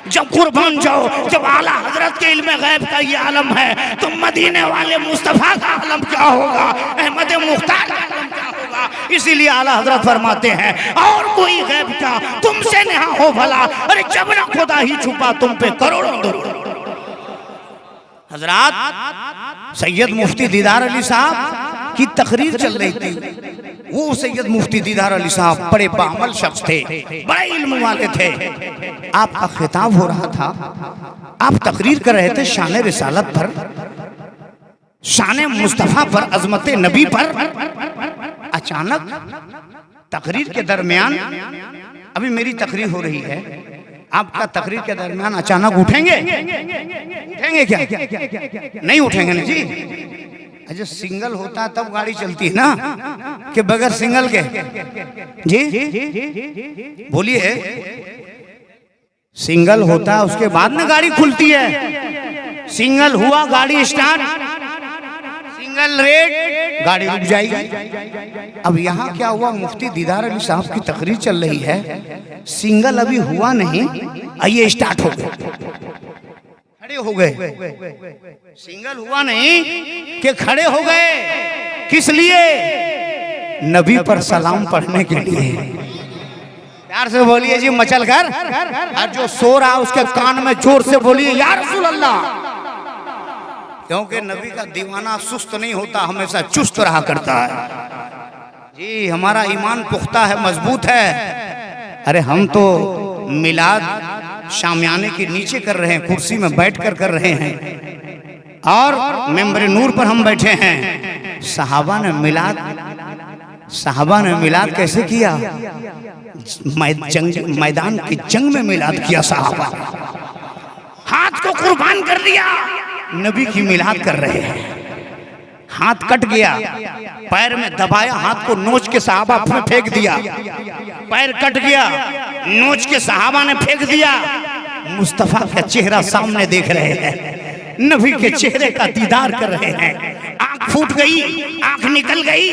जब कुर्बान जाओ, जब आला हजरत के इल्म गैब का ये आलम है, तो मदीने वाले मुस्तफा का आलम क्या होगा, अहमद मुख्तार का आलम क्या होगा। इसीलिए आला हजरत फरमाते हैं, और कोई गैब क्या तुमसे नहा हो भला, अरे जब ना खुदा ही छुपा तुम पे करोड़ों दरूद। हजरत सैयद मुफ्ती दीदार अली साहब की तकरीर चल रही थी। वो सैयद मुफ्ती दीदार अली साहब बड़े बामल शख्स थे, बड़े इल्म वाले थे। आपका खिताब हो रहा था, आप तकरीर कर रहे थे शान रिसालत पर, शान मुस्तफा पर, अजमत नबी पर। अचानक तकरीर के दरमियान, अभी मेरी तकरीर हो रही है, आपका तकरीर के दरमियान अचानक उठेंगे? उठेंगे क्या? नहीं उठेंगे ना जी। अच्छा, सिंगल होता तब गाड़ी चलती है ना, कि बगैर सिंगल के? जी बोलिए, सिंगल होता है उसके बाद ना गाड़ी खुलती है। सिंगल हुआ गाड़ी स्टार्ट, सिंगल रेट, गाड़ी रुक जाएगी। अब यहाँ क्या हुआ, मुफ्ती दीदार अली साहब की तकरीर चल रही है, सिंगल अभी हुआ नहीं, आइए स्टार्ट हो गए, खड़े हो गए। सिंगल हुआ नहीं कि खड़े हो गए, किस लिए? नबी पर सलाम पढ़ने के लिए। प्यार से बोलिए जी मचल कर, और जो सो रहा उसके कान में जोर से बोलिए या रसूल अल्लाह। क्योंकि नबी का दीवाना सुस्त नहीं होता, हमेशा चुस्त रहा करता है। जी हमारा ईमान पुख्ता है, मजबूत है। अरे हम तो मिलाद शामियाने के नीचे कर रहे हैं, कुर्सी में बैठकर कर रहे हैं, और मेंबर नूर पर हम बैठे हैं। सहाबा ने मिलाद कैसे किया? मैदान की जंग में मिलाद किया। सहाबा हाथ को कुर्बान कर दिया, नबी की मिलाद कर रहे हैं। हाथ कट गया, पैर में दबाया, हाथ को नोच के सहाबा में फेंक दिया। पैर कट गया, नोच के सहाबा ने फेंक दिया। मुस्तफा का चेहरा सामने देख रहे हैं, नबी के चेहरे का दीदार कर रहे हैं। आंख फूट गई, आंख निकल गई,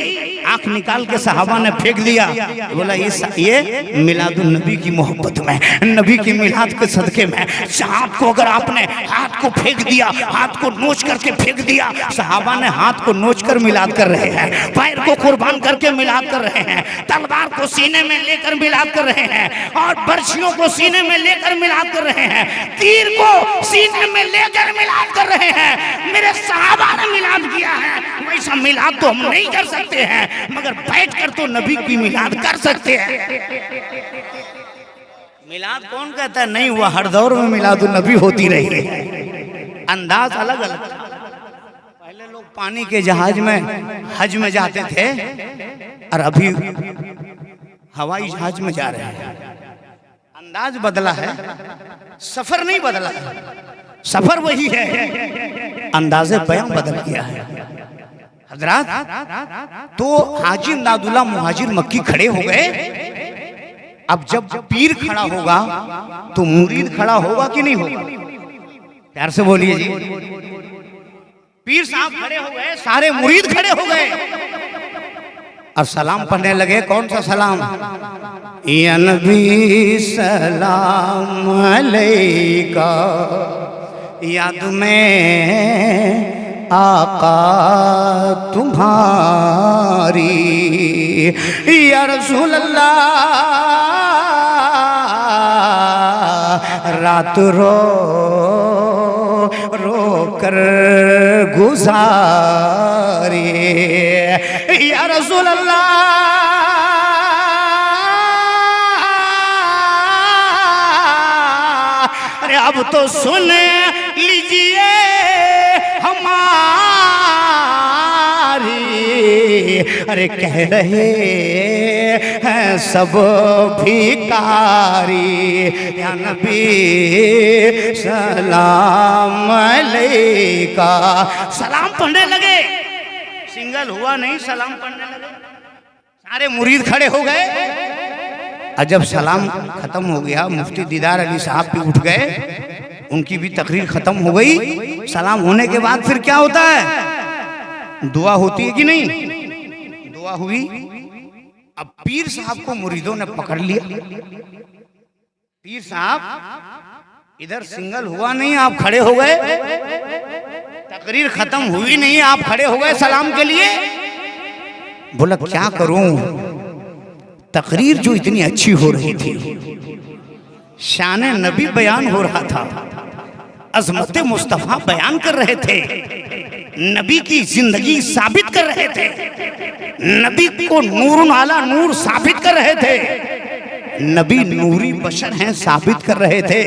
आंख निकाल के सहाबा ने फेंक दिया। बोला ये मिलादुन नबी की मोहब्बत में, नबी की मिलाद के सदके में हाथ को अगर आपने हाथ को फेंक दिया, हाथ को नोच करके फेंक दिया। सहाबा ने हाथ को नोच कर मिलाद कर रहे हैं, पैर को कुर्बान करके मिलाद कर रहे हैं, तलवार को सीने में लेकर मिलाद कर रहे हैं, और बर्छियों को सीने में लेकर मिलाद कर रहे हैं, तीर को सीने में लेकर मिलाद कर रहे हैं। मेरे सहाबा ने मिलाद किया है, वैसा मिलाद तो हम नहीं कर सकते हैं, मगर बैठकर तो नबी की मिलाद कर सकते हैं। मिलाद कौन कहता है नहीं हुआ? हर दौर में मिलाद नबी होती रही है, अंदाज अलग अलग था। पहले लोग पानी के जहाज में हज में जाते थे और अभी हवाई जहाज में जा रहे हैं। अंदाज बदला है, सफर नहीं बदला है, सफर वही है, अंदाज़े बयां बदल गया है। हजरात, तो हाजी इमदादुल्लाह मुहाजिर मक्की खड़े हो गए। अब जब पीर खड़ा होगा तो मुरीद खड़ा होगा कि नहीं होगा? प्यार से बोलिए जी। पीर साहब खड़े हो गए, सारे मुरीद खड़े हो गए और सलाम पढ़ने लगे। कौन सा सलाम? या नबी सलाम अलैका, याद में आका तुम्हारी, या रसूल अल्लाह रात रो रो कर गुजारी, या रसूल अल्लाह अरे अब तो सुन लीजिए हमारी, अरे कह रहे हैं सब भिखारी, या नबी सलाम अलैका। सलाम पढ़ने लगे, सिंगल हुआ नहीं, सलाम पढ़ने लगे, सारे मुरीद खड़े हो गए। और जब सलाम खत्म हो गया, मुफ्ती दीदार अली साहब भी उठ गए, उनकी भी तकरीर खत्म हो गई। सलाम होने के बाद फिर क्या होता है? दुआ होती है कि नहीं? दुआ हुई। अब पीर साहब को मुरीदों ने पकड़ लिया। पीर साहब इधर सिंगल हुआ नहीं, आप खड़े हो गए, तकरीर खत्म हुई नहीं, आप खड़े हो गए सलाम के लिए। बोला क्या करूं, तकरीर जो इतनी अच्छी हो रही थी, शान नबी बयान हो रहा था, अजमत मुस्तफ़ा बयान कर रहे थे, नबी की जिंदगी साबित कर रहे थे, नबी को नूरुन आला नूर साबित कर रहे थे, नबी नूरी बशर हैं साबित कर रहे थे।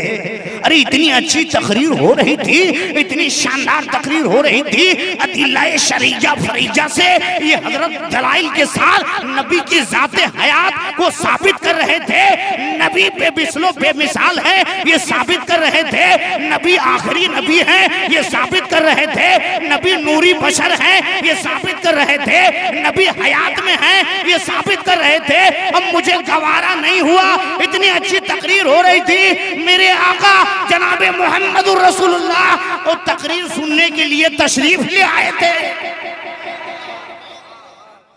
अरे इतनी अच्छी तकरीर हो रही थी, इतनी शानदार तकरीर हो रही थी, अदिल्लाए शरीजा फरीजा से ये हजरत दलाइल के साथ नबी की जाते हयात को साबित कर रहे थे। नबी बेमिसलो बेमिसाल है ये साबित कर रहे थे, नबी आखिरी नबी है ये साबित कर रहे थे, नबी नूरी बशर है ये साबित कर रहे थे, नबी हयात में है ये साबित कर रहे थे। अब मुझे गवारा नहीं हुआ, इतनी अच्छी तकरीर हो रही थी, मेरे आका जनाबे मोहम्मदुर रसूलुल्लाह वो तकरीर सुनने के लिए तशरीफ ले आए थे।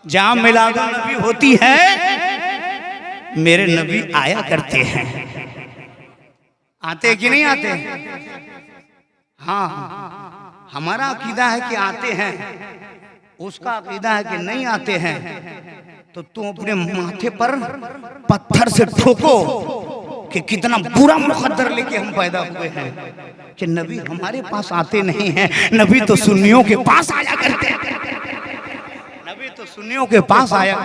जहां मिलाद नबी होती है मेरे नबी आया करते हैं। आते कि नहीं आते? हाँ, हमारा अकीदा है कि आते हैं, उसका अकीदा है कि नहीं आते हैं। तो तुम अपने माथे पर पत्थर से ठोको कि कितना बुरा मुकद्दर लेके हम पैदा हुए हैं कि नबी हमारे पास आते नहीं हैं, नबी तो सुन्नियों के पास आया करते हैं, नबी तो सुन्नियों के पास आया,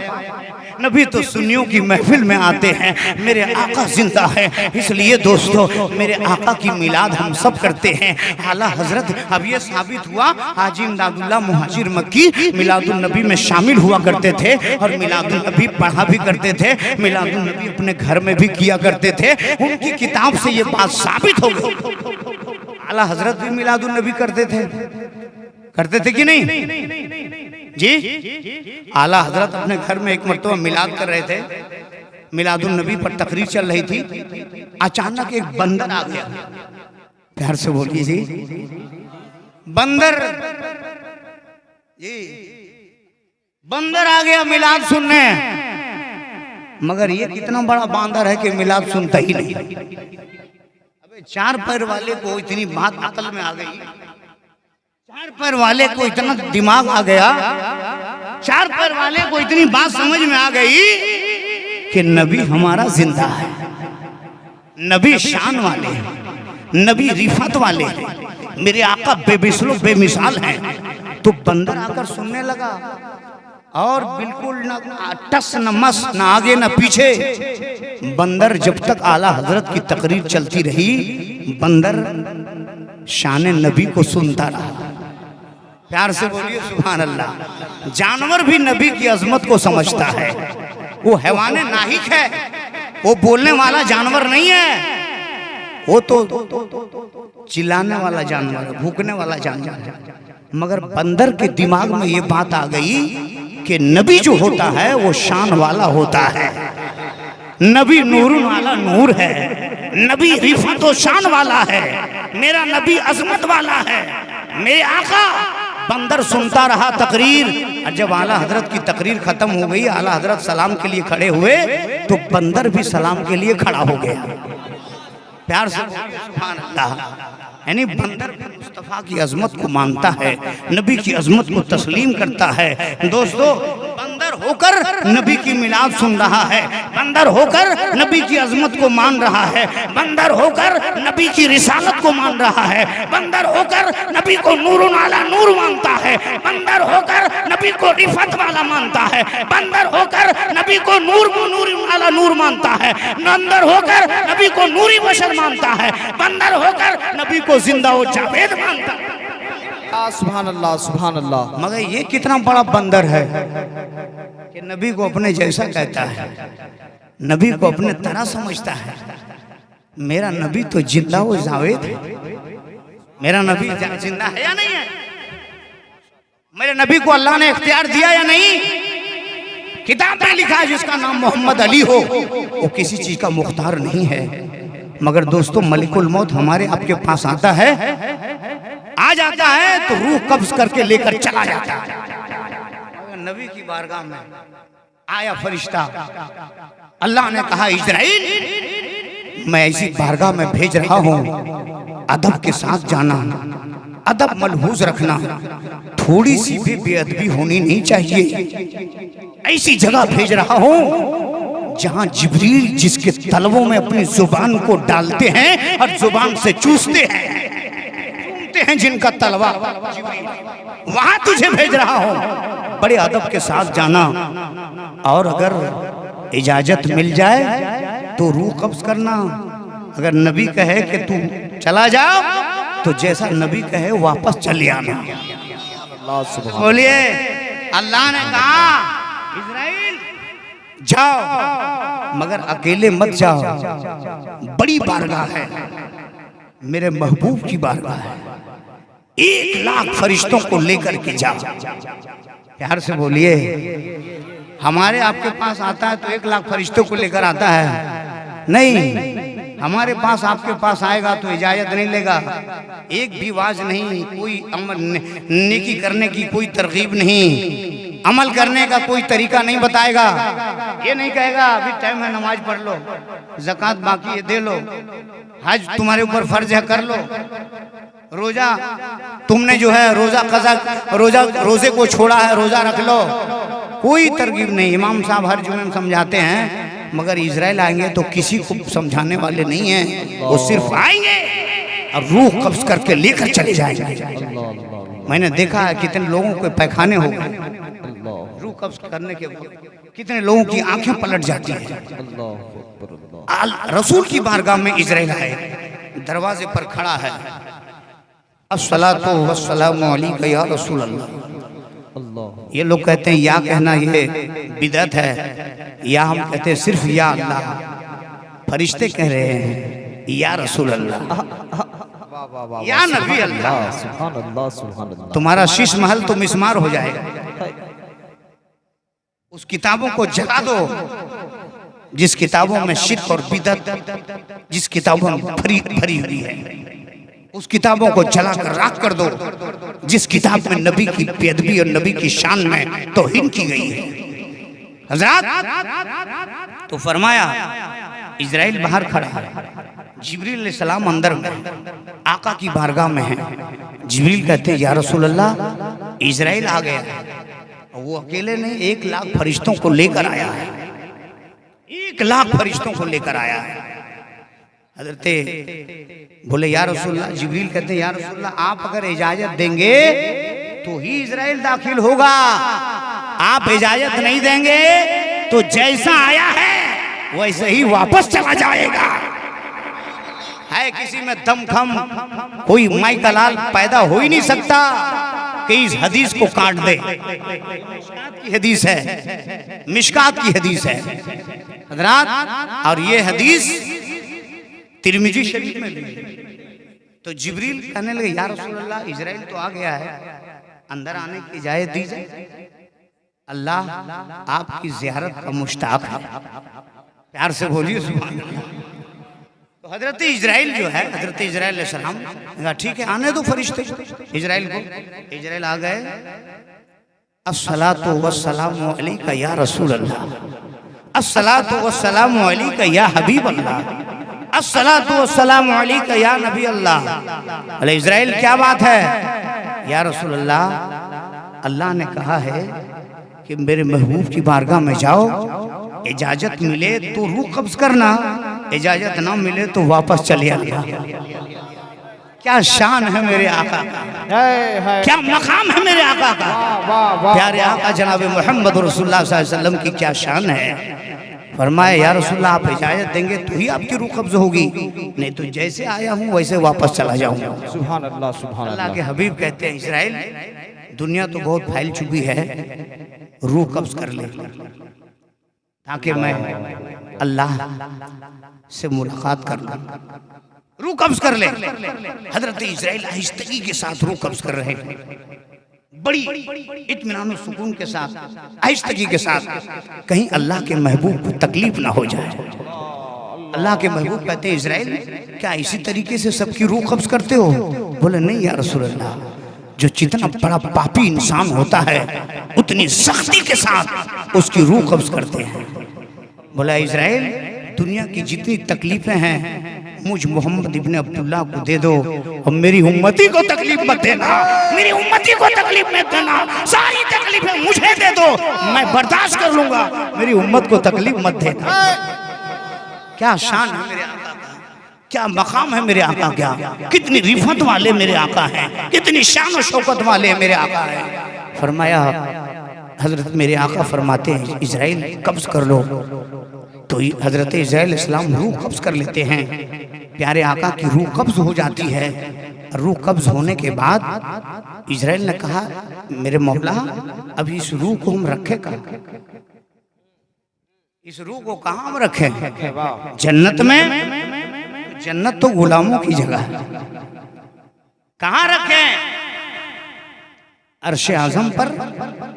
नबी तो सुन्नियों की महफिल में आते हैं। मेरे आका जिंदा है, इसलिए दोस्तों मेरे आका की मिलाद हम सब करते हैं। आला हजरत अब ये साबित हुआ, हाजी इमदादुल्लाह मुहाजिर मक्की मिलादुन नबी में शामिल हुआ करते थे और मिलादुन नबी पढ़ा भी करते थे, मिलादुन नबी अपने घर में भी किया करते थे। उनकी किताब से ये बात साबित हो गई। आला हजरत भी मिलादुन नबी करते थे कि नहीं जी? आला हजरत अपने घर में एक मरतबा मिलाद कर रहे थे, मिलादुन नबी पर तकरीर चल रही थी। अचानक एक बंदर आ गया। प्यार से बोलिए जी, बंदर जी, बंदर आ गया मिलाद सुनने। मगर ये कितना बड़ा बांदर है कि मिलाद सुनता ही नहीं। अबे चार पैर वाले को इतनी बात अकल में आ गई, चार पैर वाले को इतना दिमाग आ गया, चार पैर वाले को इतनी बात समझ में आ गई कि नबी हमारा जिंदा है, नबी शान वाले, नबी रिफत वाले, मेरे आका बेमिसलो बेमिसाल हैं। तो बंदर आकर सुनने लगा और बिल्कुल न टस न मस न आगे न पीछे। बंदर जब तक आला हजरत की तकरीर चलती रही, बंदर शान नबी को सुनता रहा। प्यार से बोलिए सुभान अल्लाह। जानवर भी नबी की अजमत को समझता है। वो हैवाने नाहिक है, वो बोलने वाला जानवर नहीं है, वो तो चिल्लाने वाला जानवर है, भूखने वाला जानवर है। मगर बंदर के दिमाग में ये बात आ गई कि नबी जो होता है वो शान वाला होता है, नबी नूर वाला नूर है, नबी रिफत और शान वाला है, मेरा नबी अजमत वाला है, मेरे आका। बंदर सुनता रहा तकरीर, और जब आला हजरत की तकरीर खत्म हो गई, आला हजरत सलाम के लिए खड़े हुए, तो बंदर भी सलाम के लिए खड़ा हो गया। प्यार से सुभान अल्लाह। यानी बंदर भी मुस्तफ़ा की अजमत को मानता है, नबी की अजमत को तस्लीम करता है। दोस्तों, बंदर होकर नबी की मिलाद सुन रहा है, बंदर होकर नबी की अजमत को मान रहा है, बंदर होकर नबी की रिसालत को मान रहा है, बंदर होकर नबी को नूरुन आला नूर मानता है, बंदर होकर नबी को रिफत वाला मानता है, बंदर होकर नबी को नूर आला नूर मानता है, बंदर होकर नबी को नूरी बशर मानता है, बंदर होकर नबी को जिंदा व जावेद मानता है। सुभान अल्लाह सुभान अल्लाह। मगर ये कितना बड़ा बंदर है कि नबी को अपने जैसा कहता है, नबी को अपने तरह समझता है। मेरा नबी तो जिंदा व जावेद है। मेरा नबी जिंदा है या नहीं है? मेरे नबी को अल्लाह ने इख्तियार दिया या नहीं? किताब में लिखा है जिसका नाम मोहम्मद अली हो, वो किसी चीज का मुख्तार नहीं है। मगर दोस्तों, मलिकुल मौत हमारे आपके पास आता है, आ जाता है तो रूह कब्ज करके लेकर चला जाता है। नबी की बारगाह में आया फरिश्ता, अल्लाह ने कहा इजराइल मैं ऐसी बारगाह में भेज रहा हूँ, अदब के साथ जाना, अदब मलहूज रखना, थोड़ी सी भी बेअदबी होनी नहीं चाहिए। ऐसी जगह भेज रहा हूँ जहाँ जिब्रील जिसके तलवों में अपनी जुबान को डालते हैं और जुबान से चूसते हैं जिनका तलवा जिब्रील, वहां तुझे भेज रहा हूं। बड़े अदब के साथ जाना, और अगर इजाजत मिल जाए तो रूह कब्ज करना। अगर नबी कहे कि तू चला जाओ तो जैसा नबी कहे वापस चले आना। बोलिए, अल्लाह ने कहा इजराइल जाओ, मगर अकेले मत जाओ, बड़ी बारगाह है, मेरे महबूब की बारगाह है, 1,00,000 फरिश्तों को लेकर के जाओ। प्यार से बोलिए, हमारे आपके पास आता है तो 1,00,000 फरिश्तों को लेकर आता है? नहीं, हमारे पास आपके पास आएगा तो इजाजत नहीं लेगा, एक भी वाज नहीं, कोई अमल नेकी करने की कोई तरगीब नहीं, अमल करने का कोई तरीका नहीं बताएगा। ये नहीं कहेगा अभी टाइम है, नमाज पढ़ लो, ज़कात बाकी है दे लो, हज तुम्हारे ऊपर फर्ज है कर लो, रोजा तुमने जो है रोजे को छोड़ा है रोजा रख लो, कोई तरगीब नहीं। इमाम साहब हर जुमे में समझाते हैं, मगर इजराइल आएंगे तो किसी को समझाने वाले नहीं हैं, वो सिर्फ आएंगे और रूह कब्ज करके लेकर चले जाएंगे। मैंने देखा है कितने लोगों के पैखाने हो गए रूह कब्ज करने के बाद, कितने लोगों की आंखें पलट जाती हैं। रसूल की बारगाह में इजराइल आए, दरवाजे पर खड़ा है, अस्सलातु वस्सलामु अलैका या रसूल अल्लाह। ये लोग कहते हैं या कहना ये बिदअत है, या हम कहते हैं सिर्फ या अल्लाह। फरिश्ते कह रहे हैं या रसूल अल्लाह, या नबी अल्लाह। सुभान अल्लाह सुभान अल्लाह। तुम्हारा शीश महल तो मिस्मार हो जाएगा। उस किताबों को जला दो जिस किताबों में शिर्क और बिदअत, जिस किताबों में भरी हुई है, उस किताबों को जलाकर राख कर दो जिस किताब में नबी की बेअदबी और नबी की शान में तौहीन की गई है। हज़रत तो फरमाया, इजराइल बाहर खड़ा है, जिब्रील अलैहिस्सलाम अंदर में आका की बारगाह में है। जिब्रील कहते हैं या रसूल अल्लाह, इजराइल आ गया है। वो अकेले नहीं, 1,00,000 फरिश्तों को लेकर आया है, 1,00,000 फरिश्तों को लेकर आया है। हजरत बोले या रसूलल्लाह, जिब्रील कहते हैं या रसूलल्लाह, आप अगर इजाजत देंगे तो ही इजराइल दाखिल होगा, आप इजाजत नहीं देंगे तो जैसा आया है वैसे ही वापस चला जाएगा। है किसी में दमखम, कोई माई का लाल पैदा हो ही नहीं सकता कि इस हदीस को काट दे। मिशकात की हदीस है, मिशकात की हदीस है हजरात, और ये हदीस तिरमिजी शरीफ में भी है। तो जिब्रील कहने लगे या रसूल अल्लाह, इजराइल तो आ गया है, अंदर आने की इजाजत दी जाए। अल्लाह आपकी ज़ियारत का मुश्ताक है। प्यार से बोलिए सुभान अल्लाह। तो हजरत इजराइल जो है, हजरत इजराइल अलैहिस्सलाम कहा ठीक है आने दो फरिश्ते इजराइल को। इजराइल आ गए। अस्सलातु वस्सलामु अलैका या रसूल अल्लाह, अस्सलातु वस्सलामु अलैका या हबीब अल्लाह, अस्सलातु वस्सलामु अलैका या नबी अल्लाह। अरे इजराइल क्या बात है? या रसूल अल्लाह, अल्लाह ने कहा है कि मेरे महबूब की बारगाह में जाओ, इजाजत मिले तो रूह कब्ज करना, इजाजत ना मिले तो वापस चले आना। क्या शान है मेरे आका का, क्या मकाम है मेरे आका का। प्यारे आका जनाब मोहम्मद रसूलुल्लाह सल्लल्लाहु अलैहि वसल्लम की क्या शान है। फरमाया या रसूलल्लाह आप इजाजत देंगे तो ही आपकी रूह कब्ज होगी, नहीं तो जैसे आया हूँ वैसे वापस चला जाऊंगा। सुभान अल्लाह, सुभान अल्लाह के हबीब कहते हैं इजराइल दुनिया तो बहुत फैल चुकी है, रूह कब्ज कर ले ताकि मैं अल्लाह से मुलाकात कर लूं। रूह कब्ज कर ले। हजरत इजराइल आहिस्तगी के साथ रूह कब्ज कर रहे हैं, बड़ी इत्मीनान और सुकून के साथ, आहिस्तगी के साथ, कहीं अल्लाह के महबूब को तकलीफ ना हो जाए। अल्लाह के महबूब कहते हैं इजराइल क्या इसी तरीके से सबकी रूह कब्ज करते हो? बोले नहीं या रसूल अल्लाह, जो जितना बड़ा पापी इंसान होता है उतनी सख्ती के साथ उसकी रूह कब्ज करते हैं। बोला इजराइल दुनिया की जितनी तकलीफें हैं मुझ मोहम्मद इब्ने अब्दुल्लाह को दे दो, और मेरी उम्मती को तकलीफ मत देना, मेरी उम्मती को तकलीफ मत देना, सारी तकलीफें मुझे दे दो, मैं बर्दाश्त कर लूंगा, मेरी उम्मत को तकलीफ मत देना। क्या शान है मेरे आका का, क्या मकाम है मेरे आका का, कितनी रिफत वाले मेरे आका हैं, कितनी शान और शौकत वाले मेरे आका हैं। फरमाया हजरत मेरे आका फरमाते हैं इजराइल कब्ज कर लो, तो हजरत इजराइल इस्लाम रूह कब्ज कर लेते हैं। प्यारे आका की रूह कब्ज हो जाती है। रूह कब्ज होने के बाद इजराइल ने कहा मेरे मौला अब इस रूह को हम रखे कहाँ, इस रूह को कहाँ हम रखें? जन्नत में? जन्नत तो गुलामों की जगह है, कहाँ रखें? अर्श आजम पर,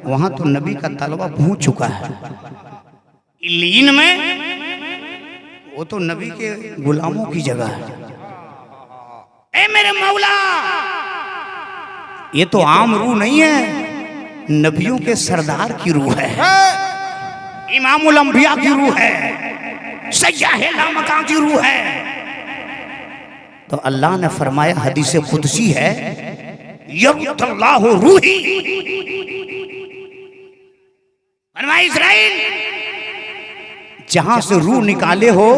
वहां तो नबी का तलवा पहुंच चुका है। इल्लीन में वो तो नबी के गुलामों की जगह है। ए मेरे मौला, ये तो आम रूह नहीं है, नबियों के सरदार की रूह है, इमामुल अंबिया की रूह है, सय्यद लामका की रूह है। तो अल्लाह ने फरमाया हदीस कुदसी है यब्तल्लाहु रूही, फरमाया इजराइल जहां से रूह निकाले हो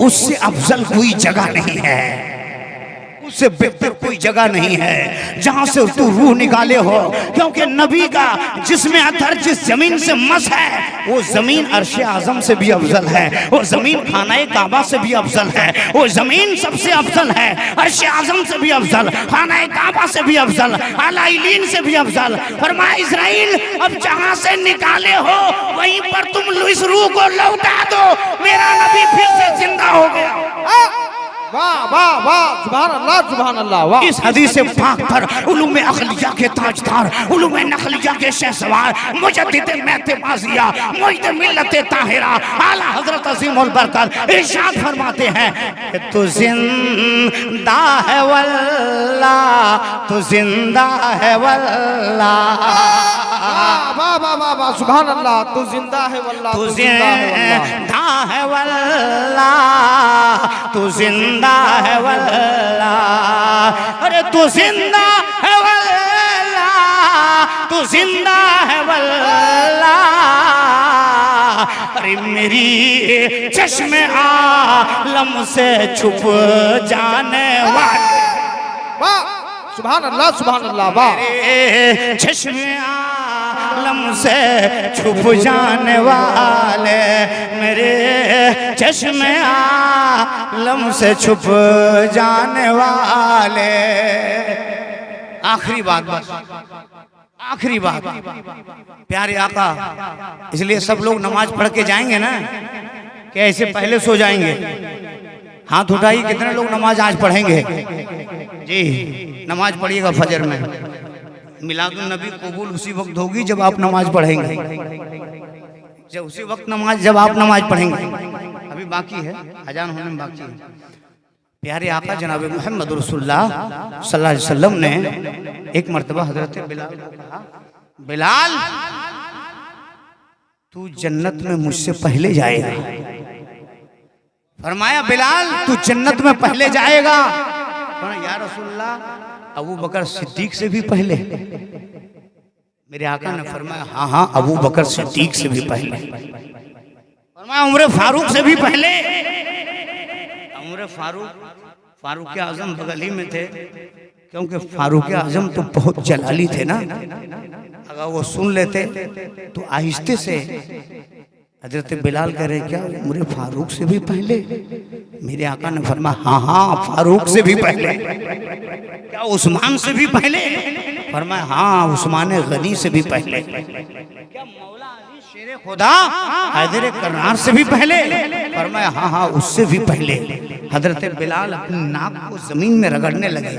उससे अफजल कोई जगह नहीं है, उससे बेहतर कोई जगह नहीं है जहां से तू रूह निकाले हो। क्योंकि नबी का जिसमें अथर जिस जमीन से मस है वो जमीन अर्श आजम से भी अफजल है, वो जमीन खानाए काबा से भी अफजल है, वो जमीन सबसे अफजल है, अर्श आजम से भी अफजल, खानाए काबा से भी अफजल, आला इलीन से भी अफजल। फरमाया इजराइल अब जहां से निकाले हो वहीं पर तुम इस रूह को लौटा दो, मेरा नबी फिर से जिंदा हो गया। वाह वाह वाह, सुभान अल्लाह, सुभान अल्लाह। वाह इस हदीस पाक पर उलूम अक़लिया के ताजदार, उलूम नक़लिया के शहसवार, मुजद्दिद महतबाज़िया, मुइद मिल्लत ताहिरा, आला हज़रत अज़ीमुल बरकत इरशाद फरमाते हैं कि तू जिंदा है वल्लाह, तू जिंदा है वल्लाह। वाह वाह वाह वाह, सुभान अल्लाह। तू जिंदा है वल्लाह, तू जिंदा है वल्लाह, तू जिंदा है वल्लाह, अरे तू जिंदा है वल्लाह, तू जिंदा है वल्लाह, अरे मेरी चश्मे आलम से छुप जाने वाले। वाह सुभान अल्लाह, सुभान अल्लाह। वाह चश्मे आलम से छुप जाने वाले, मेरे चश्मे आलम से छुप जाने वाले। आखिरी बात बस, आखिरी बात, प्यारे आका, इसलिए सब लोग नमाज पढ़ के जाएंगे ना कि ऐसे पहले सो जाएंगे? हाथ उठाइए, कितने लोग नमाज आज पढ़ेंगे? जी, नमाज पढ़िएगा फजर में। मिलादुन नबी कबूल उसी वक्त होगी जब आप नमाज पढ़ेंगे, जब उसी वक्त नमाज, जब आप नमाज पढ़ेंगे। अभी बाकी है, अजान होने में बाकी है। प्यारे आका जनाब मोहम्मद रसूलुल्लाह सल्लल्लाहु अलैहि वसल्लम ने एक मर्तबा हजरत बिलाल को कहा, बिलाल तू जन्नत में मुझसे पहले जाएगा। फरमाया, बिलाल तू जन्नत में पहले जाएगा। या रसूलल्लाह, अबू बकर सिद्दीक से भी पहले? मेरे आका ने फरमाया, हाँ हाँ, अबू बकर सिद्दीक से भी पहले। फरमाया, उमर फारूक से भी पहले? उमर फारूक आजम बगल ही में थे, क्योंकि फारूक आजम तो बहुत जलाली थे ना। अगर वो सुन लेते तो आहिस्ते से हजरत बिलाल कह रहे, क्या उमर फारूक से भी पहले? मेरे आका ने फरमाया, हाँ हाँ, फारूक से भी पहले। क्या उस्मान से भी पहले? फरमाया, हाँ, उस्मान गनी से भी पहले। क्या मौला अली शेर खुदा हैदर करनार से भी पहले? फरमाया, हाँ हाँ, उससे भी पहले। हजरत बिलाल अपनी नाक को जमीन में रगड़ने लगे।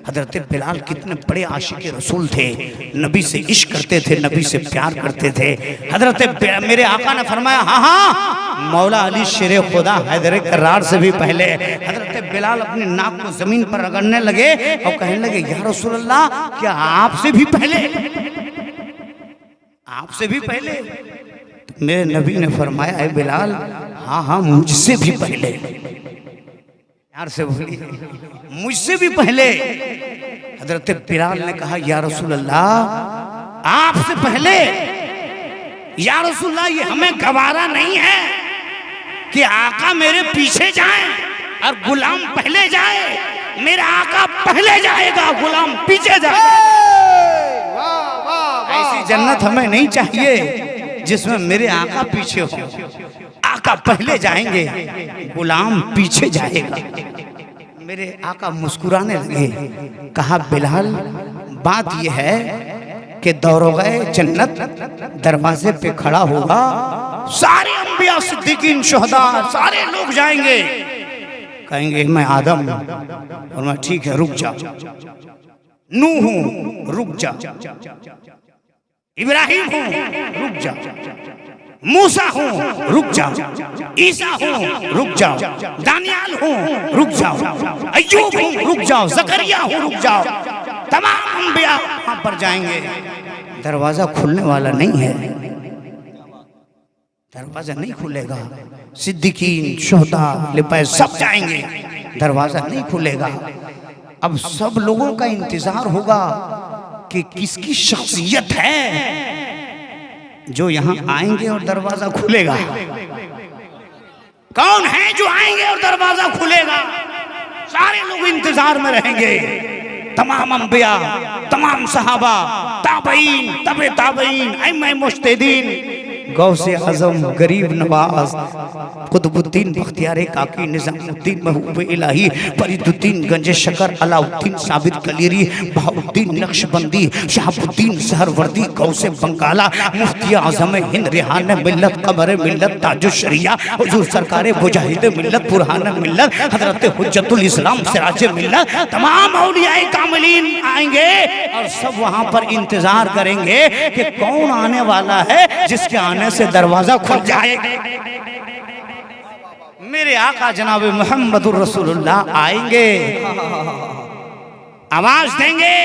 हजरत बिलाल कितने बड़े आशिक रसूल थे, नबी से इश्क करते थे, नबी से प्यार करते थे। हजरत मेरे आका ने फरमाया, हाँ हाँ, मौला अली शेर खुदा हैदर करार से भी पहले। हजरत बिलाल अपनी नाक को जमीन पर रगड़ने लगे और कहने लगे, या रसूल अल्लाह, क्या आपसे भी पहले? आपसे भी पहले? तो मेरे नबी ने फरमाया, ऐ बिलाल, हाँ हाँ, मुझसे भी पहले। यार से बोलिए, मुझसे भी पहले। हजरत बिलाल ने कहा, या रसूल अल्लाह, आपसे पहले? या रसूल अल्लाह, ये हमें गवारा नहीं है कि आका मेरे पीछे जाए और गुलाम पहले जाए। मेरा आका पहले जाएगा, गुलाम पीछे जाए। ऐसी जन्नत हमें नहीं चाहिए जिसमें मेरे आका पीछे हो। आका पहले जाएंगे, गुलाम पीछे जाएगा। मेरे आका मुस्कुराने लगे, कहा, बिलाल, बात यह है कि दौरोग़े जन्नत दरवाजे पे खड़ा होगा, सारे अंबिया सिद्दीकीन शुहदा सारे लोग जाएंगे, कहेंगे मैं आदम, और मैं ठीक है, रुक जा। नूह हूं, रुक जा। इब्राहिम हूं, रुक जा। मूसा हूं, रुक जाओ। ईसा हूं, रुक जाओ। दानियाल हूं, रुक जाओ। अय्यूब हूं, रुक जाओ। ज़करिया हूं, रुक जाओ। तमाम अंबिया वहां पर जाएंगे। दरवाजा खुलने वाला नहीं है, दरवाजा नहीं खुलेगा। सिद्दीकीन, शुहदा, लिपाए सब जाएंगे, दरवाजा नहीं खुलेगा। अब सब लोगों का इंतजार होगा कि किसकी शख्सियत है जो यहाँ आएंगे और दरवाजा खुलेगा। कौन है जो आएंगे और दरवाजा खुलेगा? सारे लोग इंतजार में रहेंगे। तमाम अंबिया, तमाम सहाबा, ताबईन, तबे ताबईन, अइम्मा मुज्तहिदीन, गौसे आज़म, गरीब नवाज, कुतुबुद्दीन बख्तियार काकी, निज़ामुद्दीन महबूब इलाही, फरीदुद्दीन गंज शकर, अलाउद्दीन साबित कलीरी, बहाउद्दीन नक्शबंदी, शहाबुद्दीन सहरवर्दी, गौसे बंगाला, मुफ्ती आज़म हिंद, रिहान मिल्लत, कमर मिल्लत, ताजुल शरिया, हुजूर सरकार मुजाहिद मिल्लत, बुरहान मिल्लत, हजरत हुज्जतुल इस्लाम, सिराज मिल्लत, तमाम औलियाए कामिलीन आएंगे और सब वहां पर इंतजार करेंगे कि कौन आने वाला है जिसके आने से दरवाजा खुल जाए। मेरे आका जनाब मोहम्मदुर रसूलुल्लाह आएंगे, आवाज देंगे,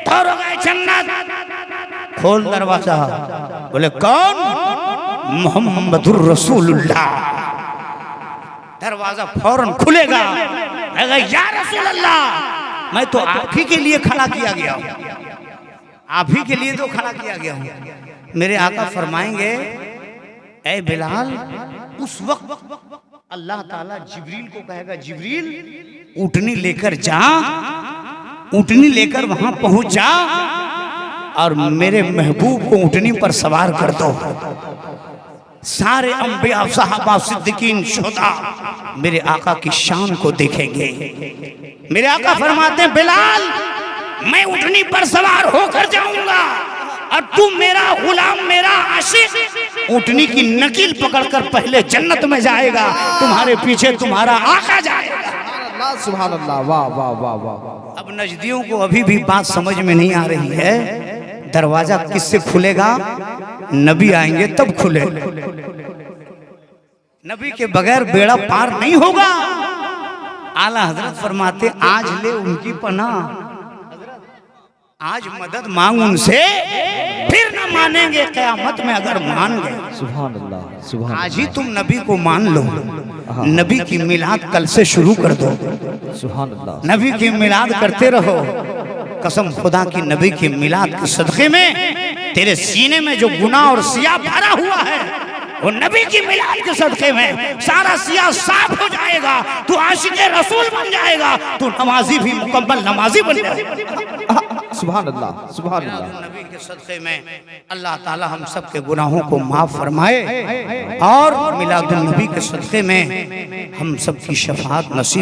दौरोग़े जन्नत खोल दरवाजा। बोले कौन? मोहम्मदुर रसूलुल्लाह। दरवाजा फौरन खुलेगा। या रसूलल्लाह, मैं तो आप ही के लिए खड़ा किया गया हूं, आप ही के लिए तो खड़ा किया गया हूं। मेरे आका फरमाएंगे, ऐ बिलाल, उस वक्त अल्लाह ताला जिब्रील को कहेगा, जिब्रील ऊँटनी लेकर जा, ऊँटनी लेकर वहां पहुंच जा और मेरे महबूब को ऊँटनी पर सवार कर दो। सारे अंबिया, सहाबा, सिद्दीकीन, शुहदा मेरे आका की शान को देखेंगे। मेरे आका फरमाते हैं, बिलाल मैं उठनी पर सवार होकर जाऊंगा और तू मेरा गुलाम, मेरा आशिक उठनी की नकील पकड़कर पहले जन्नत में जाएगा, तुम्हारे पीछे तुम्हारा आका जाएगा। सुभान अल्लाह, वाह वाह वाह वाह। अब नजदियों को अभी भी बात समझ में नहीं आ रही है। दरवाजा किससे खुलेगा? नबी आएंगे तब खुले। नबी के बगैर बेड़ा पार नहीं होगा। आला हजरत फरमाते आज ले उनकी पनाह, आज मदद मांग उनसे, फिर न मानेंगे क़यामत में अगर मान गए। सुभान अल्लाह, सुभान। आज ही तुम नबी को मान लो, नबी की मिलाद कल से शुरू कर दो। सुभान अल्लाह। नबी की मिलाद करते रहो। कसम खुदा की नबी की मिलाद के सदक़े में तेरे सीने में जो गुनाह और सिया भरा हुआ है, वो नबी की मिलाद के सदक़े में सारा सिया साफ हो जाएगा। तू आशिक़े रसूल बन जाएगा, तू नमाजी भी मुकम्मल नमाजी बन जाएगा। सुभान अल्लाह, सुभान अल्लाह। नबी के सदक़े में अल्लाह ताला हम सब के गुनाहों को माफ़ फरमाए और मिलादुन नबी के सदक़े में हम सब की शफ़ाअत नसीब